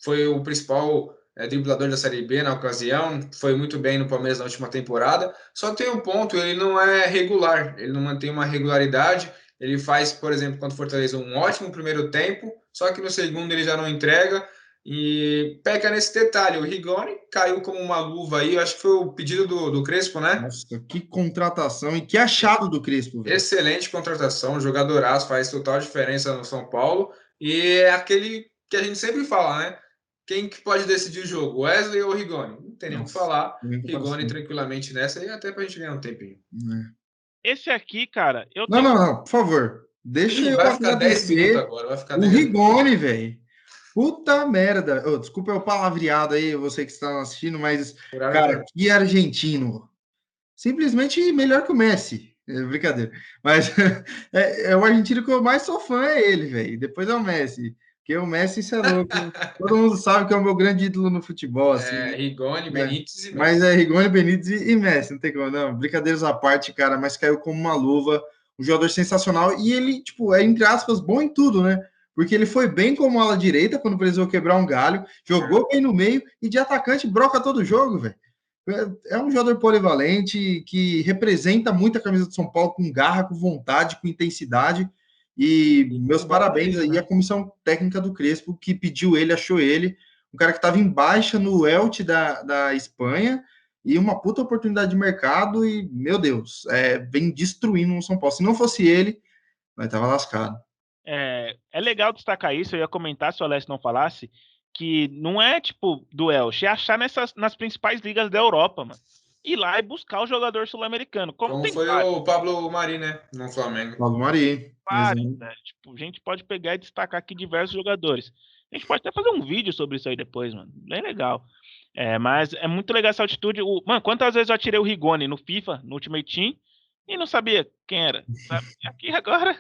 foi o principal driblador da Série B na ocasião, foi muito bem no Palmeiras na última temporada, só tem um ponto, ele não é regular, ele não mantém uma regularidade, ele faz, por exemplo, contra o Fortaleza, um ótimo primeiro tempo, só que no segundo ele já não entrega, e peca nesse detalhe. O Rigoni caiu como uma luva aí, acho que foi o pedido do Crespo, né? Nossa, que contratação e que achado do Crespo. Velho. Excelente contratação, jogadoraço, faz total diferença no São Paulo. E é aquele que a gente sempre fala, né? Quem que pode decidir o jogo, Wesley ou Rigoni? Não tem nem o que falar. Rigoni tranquilamente nessa e até pra gente ganhar um tempinho. Esse aqui, cara, eu tenho... Não, por favor. Deixa eu vai ficar 10 minutos agora, vai ficar 10 minutos. O Rigoni, velho. Puta merda. Desculpa o palavreado aí, você que está assistindo, mas, cara, que argentino. Simplesmente melhor que o Messi. Brincadeira. Mas o argentino que eu mais sou fã é ele, velho. Depois é o Messi. Porque o Messi, isso é louco. Todo mundo sabe que é o meu grande ídolo no futebol. Assim, Rigoni, Benítez e Messi. Mas é Rigoni, Benítez e Messi. Não tem como, não. Brincadeiras à parte, cara. Mas caiu como uma luva. Um jogador sensacional. E ele, tipo, entre aspas, bom em tudo, né? Porque ele foi bem como ala direita quando precisou quebrar um galho. Jogou bem no meio. E de atacante broca todo o jogo, velho. É um jogador polivalente que representa muito a camisa de São Paulo com garra, com vontade, com intensidade. E meus parabéns aí à comissão técnica do Crespo, que pediu ele, achou ele. Um cara que estava em baixa no Elche da Espanha e uma puta oportunidade de mercado. E, meu Deus, vem destruindo o São Paulo. Se não fosse ele, nós tava lascado. É legal destacar isso, eu ia comentar se o Alessio não falasse, que não é tipo do Elche, é achar nas principais ligas da Europa, mano. Ir lá e buscar o jogador sul-americano. Como tem foi vários. O Pablo Mari, né? No Flamengo. Pablo Mari. Vários, né? Tipo, a gente pode pegar e destacar aqui diversos jogadores. A gente pode até fazer um vídeo sobre isso aí depois, mano. Bem legal. Mas é muito legal essa altitude. Mano, quantas vezes eu atirei o Rigoni no FIFA, no Ultimate Team, e não sabia quem era. Aqui agora,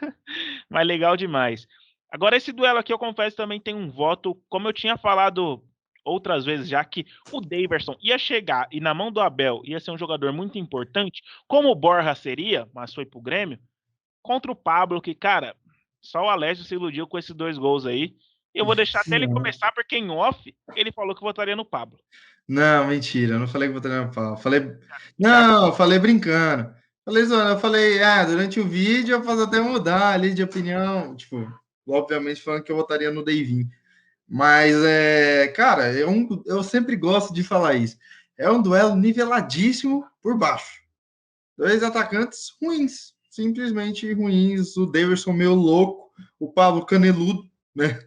mas legal demais. Agora, esse duelo aqui, eu confesso, também tem um voto, como eu tinha falado outras vezes já, que o Daverson ia chegar e na mão do Abel ia ser um jogador muito importante, como o Borja seria, mas foi pro Grêmio, contra o Pablo, que, cara, só o Alessio se iludiu com esses 2 gols aí. E eu vou deixar até ele começar, porque em off, ele falou que votaria no Pablo. Não, mentira, eu não falei que votaria no Pablo. Falei brincando. Eu falei, durante o vídeo eu posso até mudar ali de opinião. Tipo, obviamente falando que eu votaria no Davinho. Mas, cara, eu sempre gosto de falar isso. É um duelo niveladíssimo por baixo. 2 atacantes ruins, simplesmente ruins. O Daverson meio louco, o Pablo caneludo, né?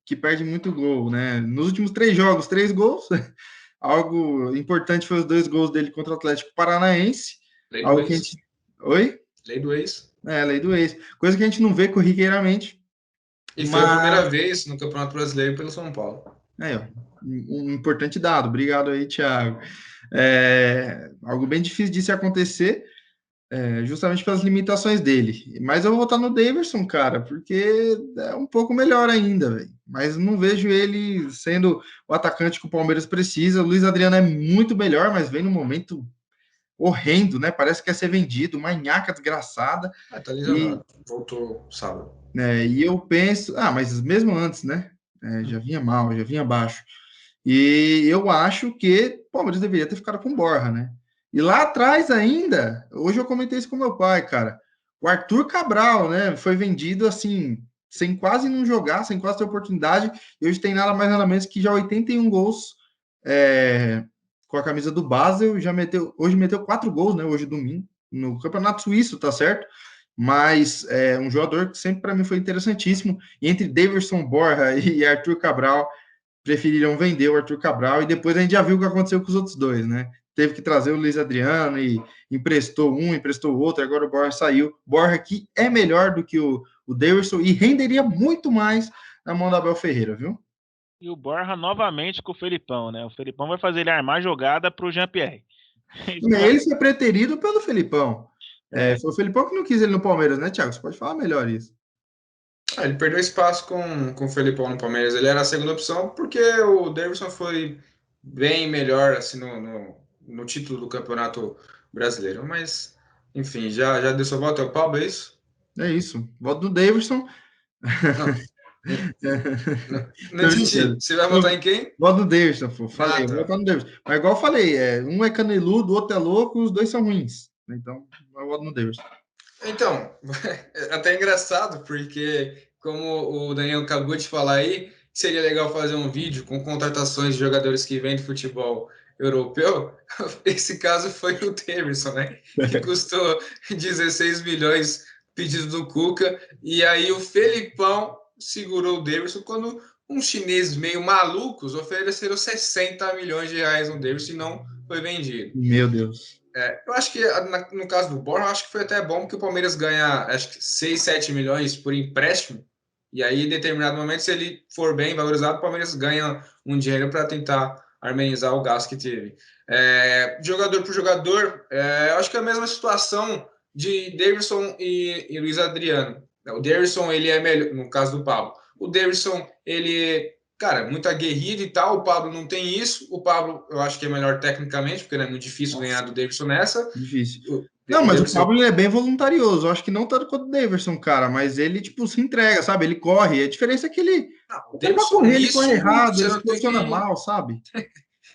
Que perde muito gol, né? Nos últimos 3 jogos, 3 gols. Algo importante foi os 2 gols dele contra o Atlético Paranaense. Algo que a gente... Oi? Lei do ex. Lei do ex. Coisa que a gente não vê corriqueiramente. E foi a primeira vez no Campeonato Brasileiro pelo São Paulo. Um importante dado. Obrigado aí, Thiago. Algo bem difícil de se acontecer, justamente pelas limitações dele. Mas eu vou votar no Daverson, cara, porque é um pouco melhor ainda, velho. Mas não vejo ele sendo o atacante que o Palmeiras precisa. O Luiz Adriano é muito melhor, mas vem num momento horrendo, né? Parece que quer ser vendido, uma nhaca desgraçada. Tá lesionado. Voltou sábado. E eu penso... mas mesmo antes, né? Já vinha mal, já vinha baixo. E eu acho que o Palmeiras deveria ter ficado com o Borja, né? E lá atrás ainda, hoje eu comentei isso com meu pai, cara. O Arthur Cabral, né? Foi vendido assim, sem quase não jogar, sem quase ter oportunidade. E hoje tem nada mais nada menos que já 81 gols com a camisa do Basel. Hoje meteu 4 gols, né? Hoje domingo, no Campeonato Suíço, tá certo? Mas é um jogador que sempre para mim foi interessantíssimo. E entre Daverson Borja e Arthur Cabral, preferiram vender o Arthur Cabral, e depois a gente já viu o que aconteceu com os outros dois, né? Teve que trazer o Luiz Adriano e emprestou um, emprestou o outro, agora o Borja saiu. Borja que é melhor do que o Davidson e renderia muito mais na mão da Abel Ferreira, viu? E o Borja novamente com o Felipão, né? O Felipão vai fazer ele armar jogada pro Jean-Pierre. Ele foi preterido pelo Felipão. Foi o Felipão que não quis ele no Palmeiras, né, Thiago? Você pode falar melhor isso. Ele perdeu espaço com o Felipão no Palmeiras. Ele era a segunda opção porque o Davidson foi bem melhor assim, no título do Campeonato Brasileiro. Mas, enfim, já deu sua volta ao Pablo, é isso? É isso. Voto do Davidson. Não entendi. Você vai votar em quem? Voto no Davidson, pô. Falei, vou votar no Davidson. Mas igual eu falei, um é caneludo, o outro é louco, os dois são ruins. Então, eu voto no Davidson. Então, até engraçado, porque como o Daniel acabou de falar aí, seria legal fazer um vídeo com contratações de jogadores que vêm do futebol europeu. Esse caso foi o Davidson, né? Que custou 16 milhões pedido do Cuca, e aí o Felipão segurou o Davidson quando uns chineses meio malucos ofereceram 60 milhões de reais no Davidson e não foi vendido. Meu Deus. Eu acho que no caso do Borja, acho que foi até bom porque o Palmeiras ganha acho que 6, 7 milhões por empréstimo, e aí em determinado momento, se ele for bem valorizado, o Palmeiras ganha um dinheiro para tentar amenizar o gasto que teve. Jogador por jogador, eu acho que é a mesma situação de Davidson e Luiz Adriano. O Davidson, ele é melhor, no caso do Pablo. O Davidson, ele cara, muito aguerrido e tal. O Pablo não tem isso. O Pablo, eu acho que é melhor tecnicamente, porque é muito difícil ganhar do Davidson nessa. Difícil. Não, mas o Pablo é bem voluntarioso. Eu acho que não tanto quanto o Davidson, cara, mas ele, tipo, se entrega, sabe? Ele corre. A diferença é que ele. O Davidson, correr, ele corre errado, ele se posiciona mal, sabe?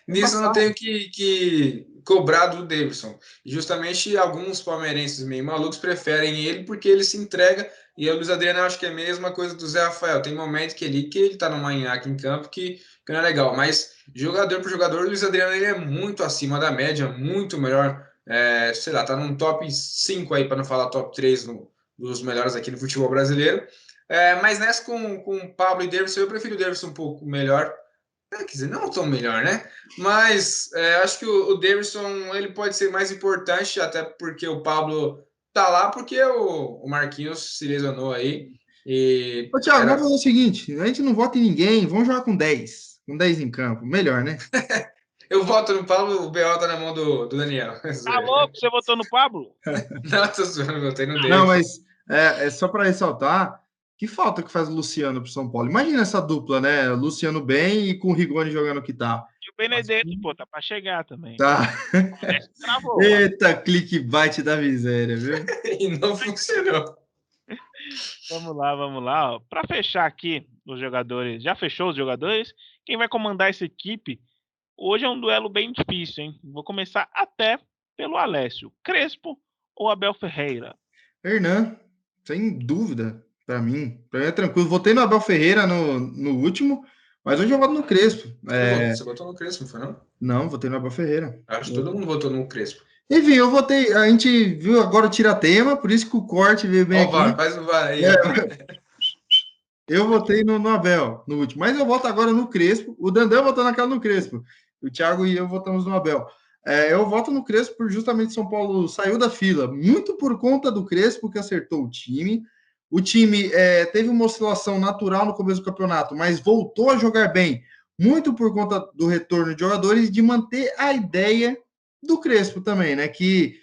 Nisso eu não tenho que cobrar do Davidson. Justamente alguns palmeirenses meio malucos preferem ele porque ele se entrega. E o Luiz Adriano, eu acho que é a mesma coisa do Zé Rafael. Tem momentos que ele tá numa nhaque em campo que não é legal. Mas jogador por jogador, o Luiz Adriano ele é muito acima da média, muito melhor. Sei lá, tá num top 5 aí, para não falar top 3 dos melhores aqui no futebol brasileiro. Mas nessa com o Pablo e Davidson, eu prefiro o Davidson um pouco melhor. Quer dizer, não tão melhor, né? Mas acho que o Davidson ele pode ser mais importante, até porque o Pablo tá lá, porque o Marquinhos se lesionou aí. Ô, Thiago, vamos fazer o seguinte: a gente não vota em ninguém, vamos jogar com 10. Com 10 em campo. Melhor, né? Eu voto no Pablo, o B.O. tá na mão do Daniel. Tá louco? Você votou no Pablo? Não, tô zoando, votei no Davidson. Não, mas só para ressaltar. Que falta que faz o Luciano pro São Paulo. Imagina essa dupla, né? Luciano bem e com o Rigoni jogando que tá. E o Benedetto, pô, tá pra chegar também. Tá. Travou, eita, clickbait da miséria, viu? E não funcionou. Vamos lá. Ó. Pra fechar aqui os jogadores, já fechou os jogadores? Quem vai comandar essa equipe? Hoje é um duelo bem difícil, hein? Vou começar até pelo Alessio. Crespo ou Abel Ferreira? Hernan, sem dúvida. Para mim é tranquilo. Votei no Abel Ferreira no último, mas hoje eu voto no Crespo. Você votou no Crespo, não foi não? Não, votei no Abel Ferreira. Acho que todo mundo votou no Crespo. Enfim, eu votei. A gente viu agora o Tiratema, por isso que o corte veio bem aqui. Faz o VAR aí. Eu votei no Abel no último, mas eu voto agora no Crespo. O Dandão votou naquela no Crespo. O Thiago e eu votamos no Abel. Eu voto no Crespo por justamente São Paulo saiu da fila, muito por conta do Crespo que acertou o time. O time teve uma oscilação natural no começo do campeonato, mas voltou a jogar bem, muito por conta do retorno de jogadores e de manter a ideia do Crespo também, né? Que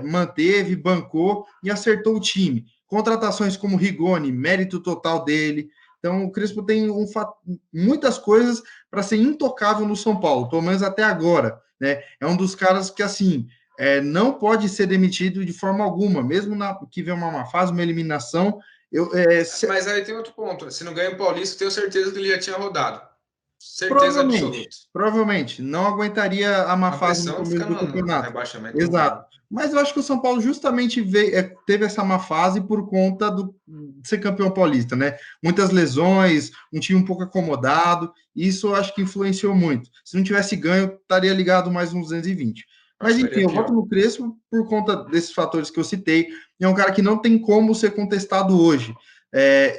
manteve, bancou e acertou o time. Contratações como Rigoni, mérito total dele. Então, o Crespo tem muitas coisas para ser intocável no São Paulo, pelo menos até agora, né? É um dos caras que, assim, não pode ser demitido de forma alguma, mesmo que vê uma fase, uma eliminação, Mas aí tem outro ponto. Se não ganha o Paulista, tenho certeza que ele já tinha rodado. Certeza absoluta. Provavelmente. Não aguentaria a má fase no começo do campeonato. Exato. Mas eu acho que o São Paulo justamente teve essa má fase por conta de ser campeão paulista, né? Muitas lesões, um time um pouco acomodado. Isso eu acho que influenciou muito. Se não tivesse ganho, estaria ligado mais uns 220. Mas enfim, eu voto no Crespo por conta desses fatores que eu citei. É um cara que não tem como ser contestado hoje.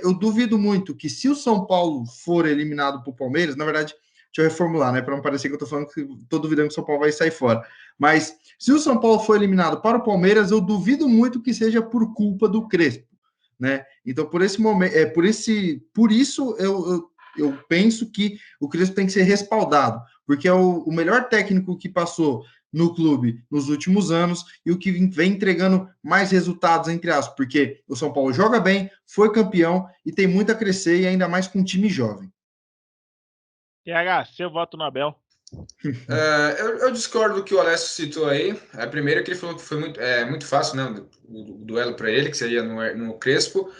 Eu duvido muito que se o São Paulo for eliminado para o Palmeiras, na verdade, deixa eu reformular, né? Para não parecer que eu estou falando que estou duvidando que o São Paulo vai sair fora. Mas se o São Paulo for eliminado para o Palmeiras, eu duvido muito que seja por culpa do Crespo, né? Então, por esse momento, por isso eu penso que o Crespo tem que ser respaldado, porque é o melhor técnico que passou no clube nos últimos anos e o que vem entregando mais resultados, entre aspas, porque o São Paulo joga bem, foi campeão e tem muito a crescer, e ainda mais com um time jovem. TH, seu voto no Abel. Eu discordo do que o Alessio citou aí. Primeiro que ele falou que foi muito fácil, né, o duelo para ele, que seria no Crespo.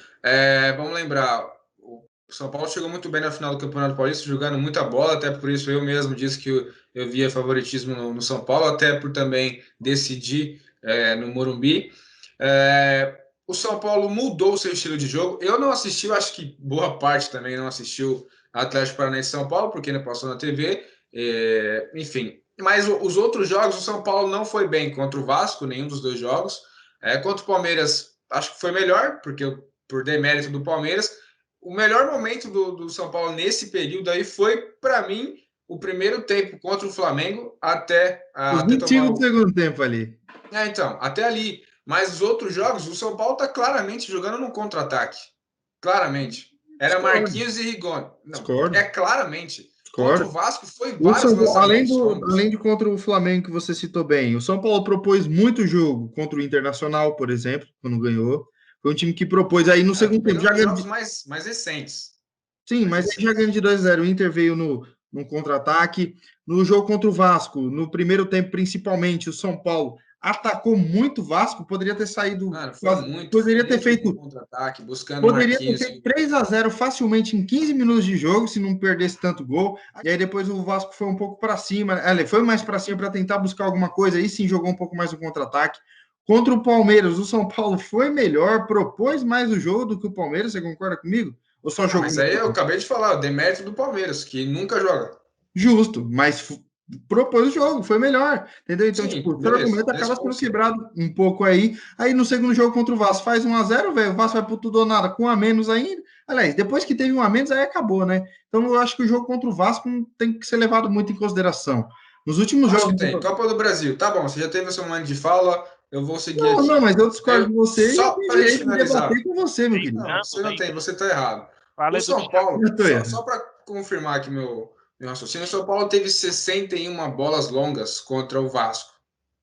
Vamos lembrar, o São Paulo chegou muito bem na final do Campeonato Paulista, jogando muita bola, até por isso eu mesmo disse que eu via favoritismo no São Paulo, até por também decidir no Morumbi. O São Paulo mudou o seu estilo de jogo. Eu não assisti, eu acho que boa parte também não assistiu Atlético Paranaense São Paulo, porque não passou na TV. Enfim, mas os outros jogos, o São Paulo não foi bem contra o Vasco, nenhum dos dois jogos. Contra o Palmeiras, acho que foi melhor, porque por demérito do Palmeiras. O melhor momento do São Paulo nesse período aí foi, para mim, o primeiro tempo contra o Flamengo até tomar o segundo tempo ali. Então, até ali. Mas os outros jogos, o São Paulo está claramente jogando no contra-ataque. Claramente. Era Marquinhos e Rigoni. Não, claramente. Contra o Vasco foi vários lançamentos. Além de contra o Flamengo, que você citou bem, o São Paulo propôs muito jogo contra o Internacional, por exemplo, quando ganhou. Foi um time que propôs aí no segundo tempo. Já jogos mais recentes. Sim, mas já ganhando de 2-0. O Inter veio no contra-ataque. No jogo contra o Vasco, no primeiro tempo, principalmente, o São Paulo atacou muito o Vasco, poderia ter saído. Poderia ter feito contra-ataque, buscando. Poderia ter feito 3-0 facilmente em 15 minutos de jogo, se não perdesse tanto gol. E aí depois o Vasco foi um pouco para cima. Ele foi mais para cima para tentar buscar alguma coisa. Aí sim jogou um pouco mais o contra-ataque. Contra o Palmeiras, o São Paulo foi melhor, propôs mais o jogo do que o Palmeiras. Você concorda comigo? Ou só jogou? Mas aí eu acabei de falar, o demérito do Palmeiras, que nunca joga. Justo, mas propôs o jogo, foi melhor, entendeu? Então, sim, o seu argumento acaba sendo quebrado um pouco aí. Aí no segundo jogo contra o Vasco faz 1-0, velho, o Vasco vai por tudo ou nada, com um a menos ainda. Aliás, depois que teve um a menos, aí acabou, né? Então eu acho que o jogo contra o Vasco tem que ser levado muito em consideração. Nos últimos jogos... que tem, Copa do Brasil, tá bom, você já teve o seu momento de fala, eu vou seguir aqui. Não, mas eu discordo de você só para gente finalizar. Com você, meu querido. Não, você não tem, você tá errado. Fala o São Paulo, só para confirmar aqui meu raciocínio, o São Paulo teve 61 bolas longas contra o Vasco.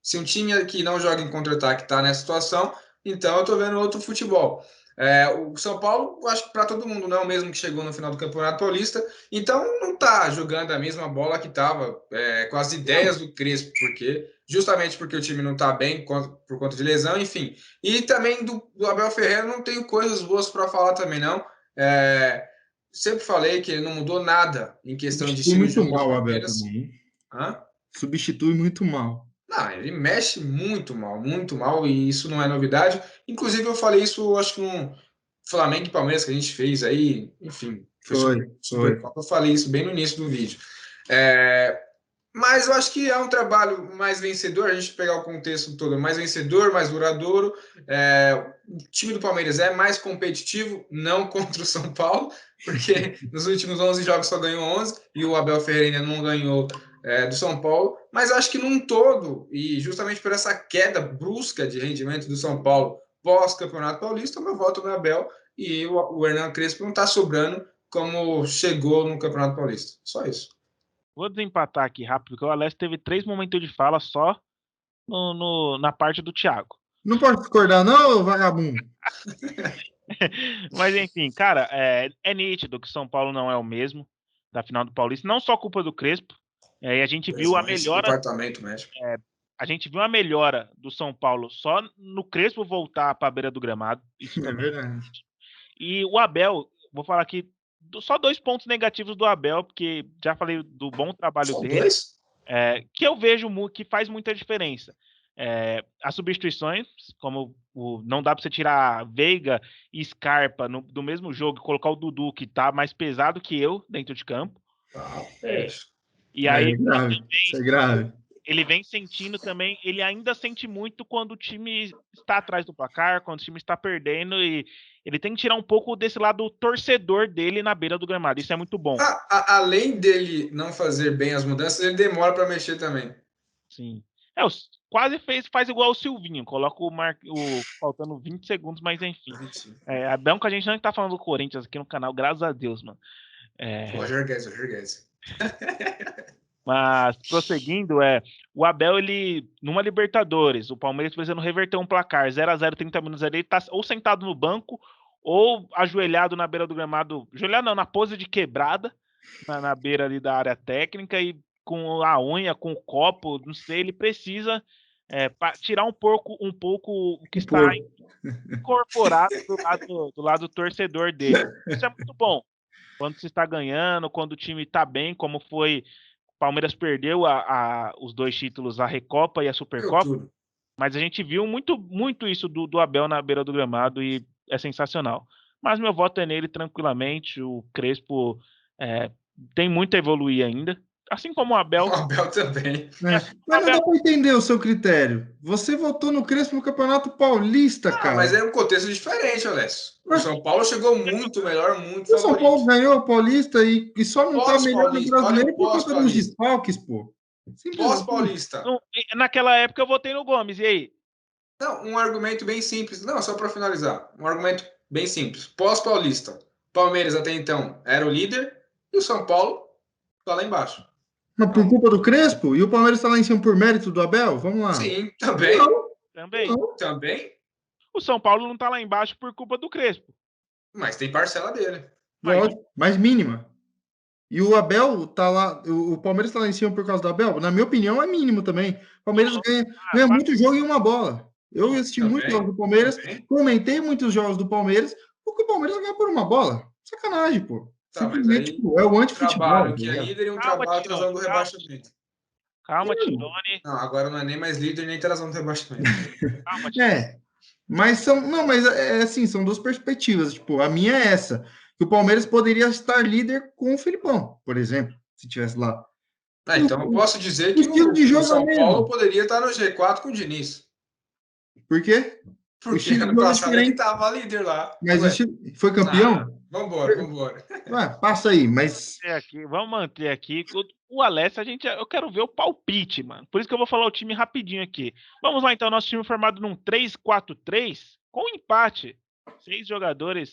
Se um time que não joga em contra-ataque está nessa situação, então eu estou vendo outro futebol. O São Paulo, acho que para todo mundo não é o mesmo que chegou no final do Campeonato Paulista, então não está jogando a mesma bola que estava com as ideias do Crespo, justamente porque o time não está bem por conta de lesão, enfim. E também do Abel Ferreira não tenho coisas boas para falar também, não. Sempre falei que ele não mudou nada em questão de estilo de jogo. Muito mal, Abel, também. Substitui muito mal. Não, ele mexe muito mal, e isso não é novidade. Inclusive, eu falei isso, acho que no Flamengo e Palmeiras que a gente fez aí, enfim, foi. Eu falei isso bem no início do vídeo. Mas eu acho que é um trabalho mais vencedor, a gente pegar o contexto todo, mais vencedor, mais duradouro. O time do Palmeiras é mais competitivo, não contra o São Paulo, porque nos últimos 11 jogos só ganhou 11, e o Abel Ferreira ainda não ganhou do São Paulo. Mas eu acho que num todo, e justamente por essa queda brusca de rendimento do São Paulo pós-Campeonato Paulista, meu voto no Abel, e o Hernan Crespo não está sobrando como chegou no Campeonato Paulista. Só isso. Vou desempatar aqui rápido, porque o Alessio teve 3 momentos de fala só na parte do Thiago. Não pode discordar, não, vagabundo. Mas enfim, cara, é nítido que São Paulo não é o mesmo da final do Paulista, não só culpa do Crespo. E a gente viu a melhora. A gente viu a melhora do São Paulo só no Crespo voltar para a beira do gramado. Isso é verdade. E o Abel, vou falar aqui só 2 pontos negativos do Abel, porque já falei do bom trabalho Só dele, 2? que eu vejo que faz muita diferença. As substituições, como não dá para você tirar Veiga e Scarpa do mesmo jogo e colocar o Dudu, que tá mais pesado que eu dentro de campo. E aí É grave, isso é grave. ele vem sentindo também, ele ainda sente muito quando o time está atrás do placar, quando o time está perdendo, e ele tem que tirar um pouco desse lado torcedor dele na beira do gramado. Isso é muito bom. Além dele não fazer bem as mudanças, ele demora para mexer também. Sim. Quase faz igual o Silvinho, coloca faltando 20 segundos, mas enfim. É bom que a gente não está falando do Corinthians aqui no canal, graças a Deus, mano. Roger Guedes. Mas, prosseguindo, o Abel, ele, numa Libertadores, o Palmeiras precisando reverter um placar 0-0, 30 minutos ali, ele tá ou sentado no banco, ou ajoelhado na beira do gramado, ajoelhado não, na pose de quebrada, na beira ali da área técnica, e com a unha, com o copo, não sei, ele precisa tirar um pouco o que está incorporado do lado torcedor dele. Isso é muito bom. Quando se está ganhando, quando o time está bem, como foi... Palmeiras perdeu os 2 títulos, a Recopa e a Supercopa, mas a gente viu muito isso do Abel na beira do gramado e é sensacional. Mas meu voto é nele tranquilamente. O Crespo tem muito a evoluir ainda, assim como o Abel. O Abel também. Mas não dá para entender o seu critério. Você votou no Crespo no Campeonato Paulista, cara. Mas é um contexto diferente, Alessio. O São Paulo chegou muito melhor, muito favorito. O São Paulo ganhou o Paulista e só não tá melhor no brasileiro por conta dos desfalques, pô. Pós-Paulista. Naquela época eu votei no Gomes, e aí? Não, um argumento bem simples. Não, só para finalizar. Um argumento bem simples. Pós-Paulista. Palmeiras até então era o líder e o São Paulo tá lá embaixo. Mas por culpa do Crespo? E o Palmeiras tá lá em cima por mérito do Abel? Vamos lá. Sim, também. Também. O São Paulo não tá lá embaixo por culpa do Crespo. Mas tem parcela dele. Lógico, mais mínima. E o Abel tá lá, o Palmeiras tá lá em cima por causa do Abel? Na minha opinião, é mínimo também. O Palmeiras ganha muito jogo em uma bola. Eu assisti muitos jogos do Palmeiras, comentei muitos jogos do Palmeiras, porque o Palmeiras ganha por uma bola. Sacanagem, pô. Simplesmente, aí, é o anti-futebol. Trabalho que é líder e um trabalho atrasando do rebaixamento. Calma, Tirone. Não, agora não é nem mais líder nem atrasando do rebaixamento. Calma, Tirone. Mas assim, são 2 perspectivas. Tipo, a minha é essa, que o Palmeiras poderia estar líder com o Filipão, por exemplo, se tivesse lá. Então eu posso dizer que o São Paulo poderia estar no G4 com o Diniz. Por quê? Porque ano passado ele estava líder lá. Mas foi campeão? Vambora. Passa aí, mas... Vamos manter aqui. O Alessio, eu quero ver o palpite, mano. Por isso que eu vou falar o time rapidinho aqui. Vamos lá, então. Nosso time formado num 3-4-3, com empate. 6 jogadores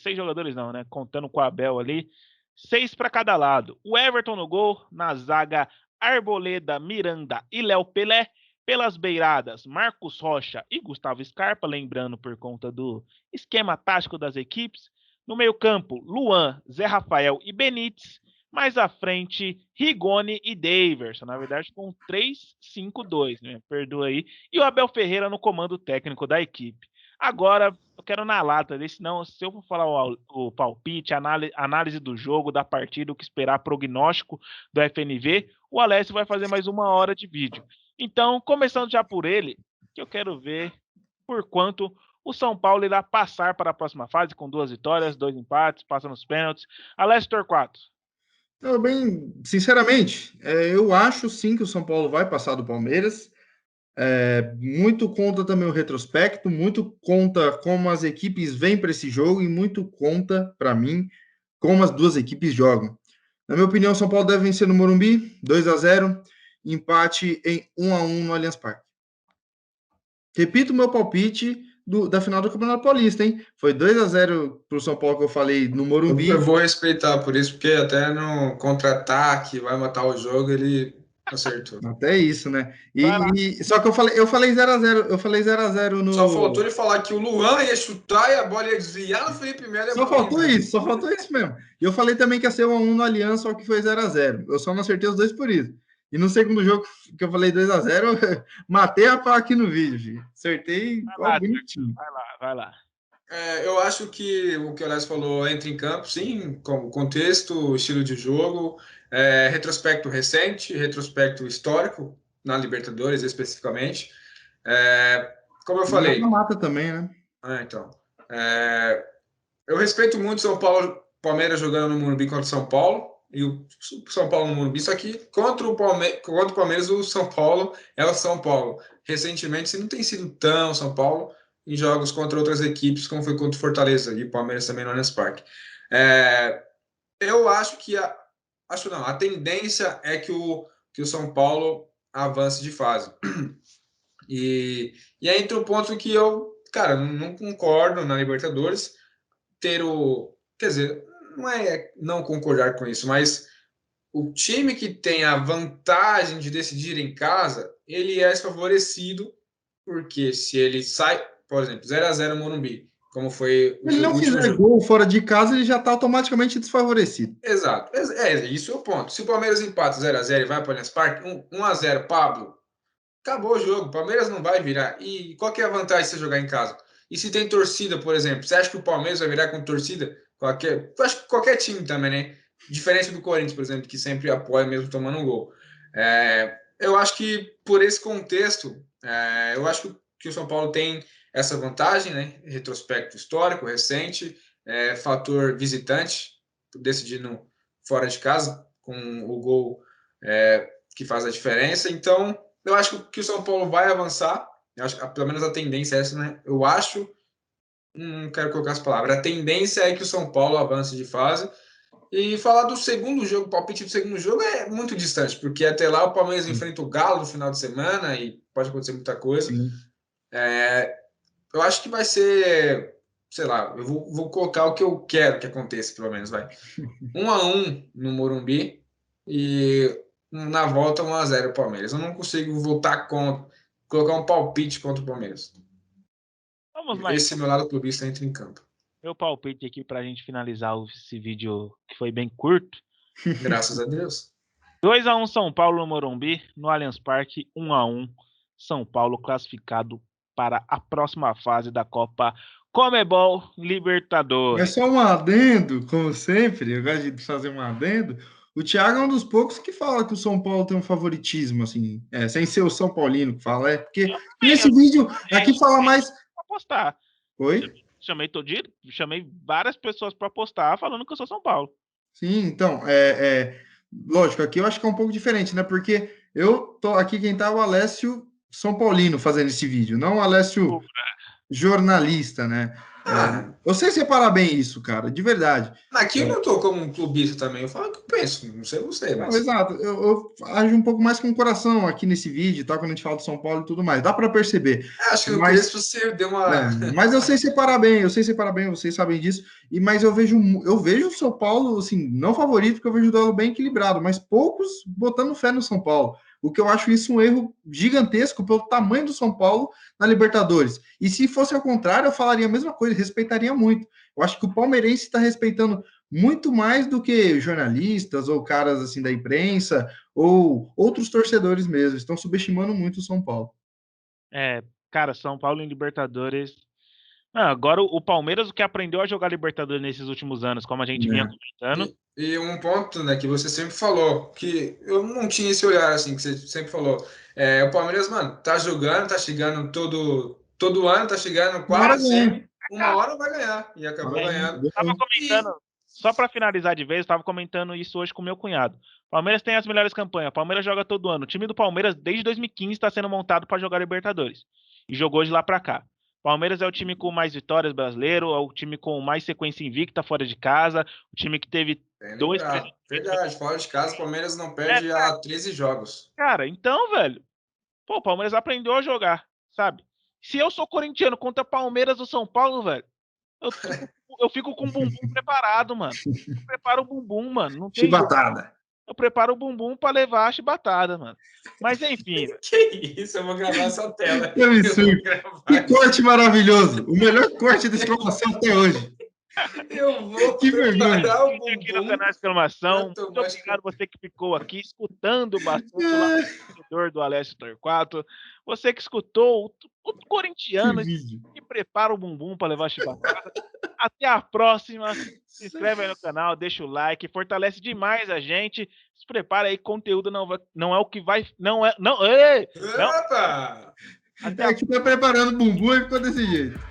não, né? Contando com o Abel ali. 6 para cada lado. O Everton no gol, na zaga, Arboleda, Miranda e Léo Pelé. Pelas beiradas, Marcos Rocha e Gustavo Scarpa, lembrando por conta do esquema tático das equipes. No meio-campo, Luan, Zé Rafael e Benítez. Mais à frente, Rigoni e Daverson. Na verdade, com 3-5-2, né? Perdoa aí. E o Abel Ferreira no comando técnico da equipe. Agora, eu quero na lata, senão, se eu for falar o palpite, análise do jogo, da partida, o que esperar, prognóstico do FNV, o Alessio vai fazer mais 1 hora de vídeo. Então, começando já por ele, que eu quero ver por quanto o São Paulo irá passar para a próxima fase com 2 vitórias, 2 empates, passa nos pênaltis. Alessio Torquato. Bem, sinceramente, eu acho sim que o São Paulo vai passar do Palmeiras. Muito conta também o retrospecto, muito conta como as equipes vêm para esse jogo e muito conta, para mim, como as 2 equipes jogam. Na minha opinião, o São Paulo deve vencer no Morumbi, 2-0, empate em 1-1 no Allianz Parque. Repito o meu palpite da final do Campeonato Paulista, hein? Foi 2-0 para o São Paulo que eu falei no Morumbi. Eu vou respeitar por isso, porque até no contra-ataque vai matar o jogo, ele acertou. Até isso, né? Só que eu falei 0-0. Eu falei 0-0 no... Só faltou ele falar que o Luan ia chutar e a bola ia desviar no Felipe Melo. Só faltou isso mesmo. E eu falei também que ia ser 1-1 no Aliança, só que foi 0-0. Eu só não acertei os 2 por isso. E no segundo jogo que eu falei 2-0, eu matei a pau aqui no vídeo, filho. Acertei bonitinho. Vai lá. Eu acho que o que o Alex falou entra em campo, sim, como contexto, estilo de jogo, retrospecto recente, retrospecto histórico, na Libertadores especificamente. Como eu E no falei, mata também, né? então, eu respeito muito São Paulo, Palmeiras jogando no Morumbi contra o São Paulo, e o São Paulo no Morumbi, só que contra o Palmeiras, o São Paulo é o São Paulo. Recentemente, isso não tem sido tão São Paulo em jogos contra outras equipes, como foi contra o Fortaleza e o Palmeiras também no Allianz Parque. Eu acho que a tendência é que o São Paulo avance de fase. E aí entra um ponto que eu, cara, não concordo na Libertadores quer dizer, não é não concordar com isso, mas o time que tem a vantagem de decidir em casa, ele é desfavorecido, porque se ele sai, por exemplo, 0-0 no Morumbi, como foi Se ele não último fizer jogo. gol fora de casa, ele já está automaticamente desfavorecido. Exato, isso é o ponto. Se o Palmeiras empata 0-0 e vai para o Allianz Parque, 1-0, Pablo, acabou o jogo, o Palmeiras não vai virar. E qual que é a vantagem de você jogar em casa? E se tem torcida, por exemplo, você acha que o Palmeiras vai virar com torcida? Eu acho que qualquer time também, né? Diferente do Corinthians, por exemplo, que sempre apoia mesmo tomando um gol. Eu acho que por esse contexto, eu acho que o São Paulo tem essa vantagem, né? Retrospecto histórico, recente, fator visitante, decidindo fora de casa, com o gol que faz a diferença. Então, eu acho que o São Paulo vai avançar. Eu acho, pelo menos a tendência é essa, né? Eu acho, não quero colocar as palavras, a tendência é que o São Paulo avance de fase. E falar do segundo jogo, o palpite do segundo jogo é muito distante, porque até lá o Palmeiras enfrenta o Galo no final de semana e pode acontecer muita coisa. Eu acho que vai ser, sei lá, eu vou colocar o que eu quero que aconteça, pelo menos, vai. 1-1 no Morumbi e na volta 1-0 o Palmeiras. Eu não consigo votar contra, colocar um palpite contra o Palmeiras. Vamos lá, Esse meu lado clubista entra em campo. meu palpite aqui pra gente finalizar esse vídeo que foi bem curto. Graças a Deus. 2-1 São Paulo no Morumbi, no Allianz Parque, 1-1 São Paulo classificado para a próxima fase da Copa Comebol Libertadores. Mas só um adendo, como sempre, eu gosto de fazer um adendo. O Thiago é um dos poucos que fala que o São Paulo tem um favoritismo, assim, sem ser o São Paulino que fala, porque nesse vídeo aqui fala mais. Apostar. Oi? Chamei várias pessoas para apostar falando que eu sou São Paulo. Sim, então, lógico, aqui eu acho que é um pouco diferente, né? Porque eu tô aqui, quem tá é o Alessio São Paulino fazendo esse vídeo, não o Alessio jornalista, né? Eu sei separar bem isso, cara, de verdade. Aqui eu não tô como um clubista também, eu falo o que eu penso, não sei você, mas... Não, exato, eu ajo um pouco mais com o coração aqui nesse vídeo, tá? Quando a gente fala do São Paulo e tudo mais, dá para perceber. Acho que no começo você deu uma... Mas eu sei separar bem, vocês sabem disso. Mas eu vejo o São Paulo, assim, não favorito, porque eu vejo o duelo bem equilibrado, mas poucos botando fé no São Paulo. O que eu acho isso um erro gigantesco pelo tamanho do São Paulo na Libertadores. E se fosse ao contrário, eu falaria a mesma coisa, respeitaria muito. Eu acho que o palmeirense está respeitando muito mais do que jornalistas ou caras assim da imprensa ou outros torcedores mesmo. Estão subestimando muito o São Paulo. Cara, São Paulo em Libertadores. Agora o Palmeiras, o que aprendeu a jogar Libertadores nesses últimos anos, como a gente vinha comentando. E um ponto, né, que você sempre falou, que eu não tinha esse olhar assim, que você sempre falou. O Palmeiras, mano, tá jogando, tá chegando todo ano, tá chegando quase uma hora vai ganhar. E acabou ganhando. Tava comentando, só para finalizar de vez, estava comentando isso hoje com meu cunhado. Palmeiras tem as melhores campanhas. Palmeiras joga todo ano. O time do Palmeiras, desde 2015, está sendo montado para jogar Libertadores. E jogou de lá para cá. Palmeiras é o time com mais vitórias brasileiro, é o time com mais sequência invicta fora de casa, o time que teve Verdade, fora de casa, o Palmeiras não perde há 13 jogos. Cara, então, velho, o Palmeiras aprendeu a jogar, sabe? Se eu sou corintiano contra Palmeiras ou São Paulo, velho, eu fico com o bumbum preparado, mano. Eu preparo o bumbum, mano. Não tem chibatada. Eu preparo o bumbum pra levar a chibatada, mano. Mas enfim. Que isso, eu vou gravar essa tela. Que absurdo. Que corte maravilhoso. O melhor corte de exclamação até hoje. Eu vou preparar o bumbum aqui no canal de exclamação. Muito obrigado você que ficou aqui escutando bastante o do Alessio Torquato. Você que escutou o corintiano que prepara o bumbum para levar a chibatada. Até a próxima. Se inscreve aí no canal, deixa o like, fortalece demais a gente. Se prepara aí, conteúdo não é o que vai. Não é. Não, ei, não. Opa! É que tá preparando o bumbum e ficou desse jeito.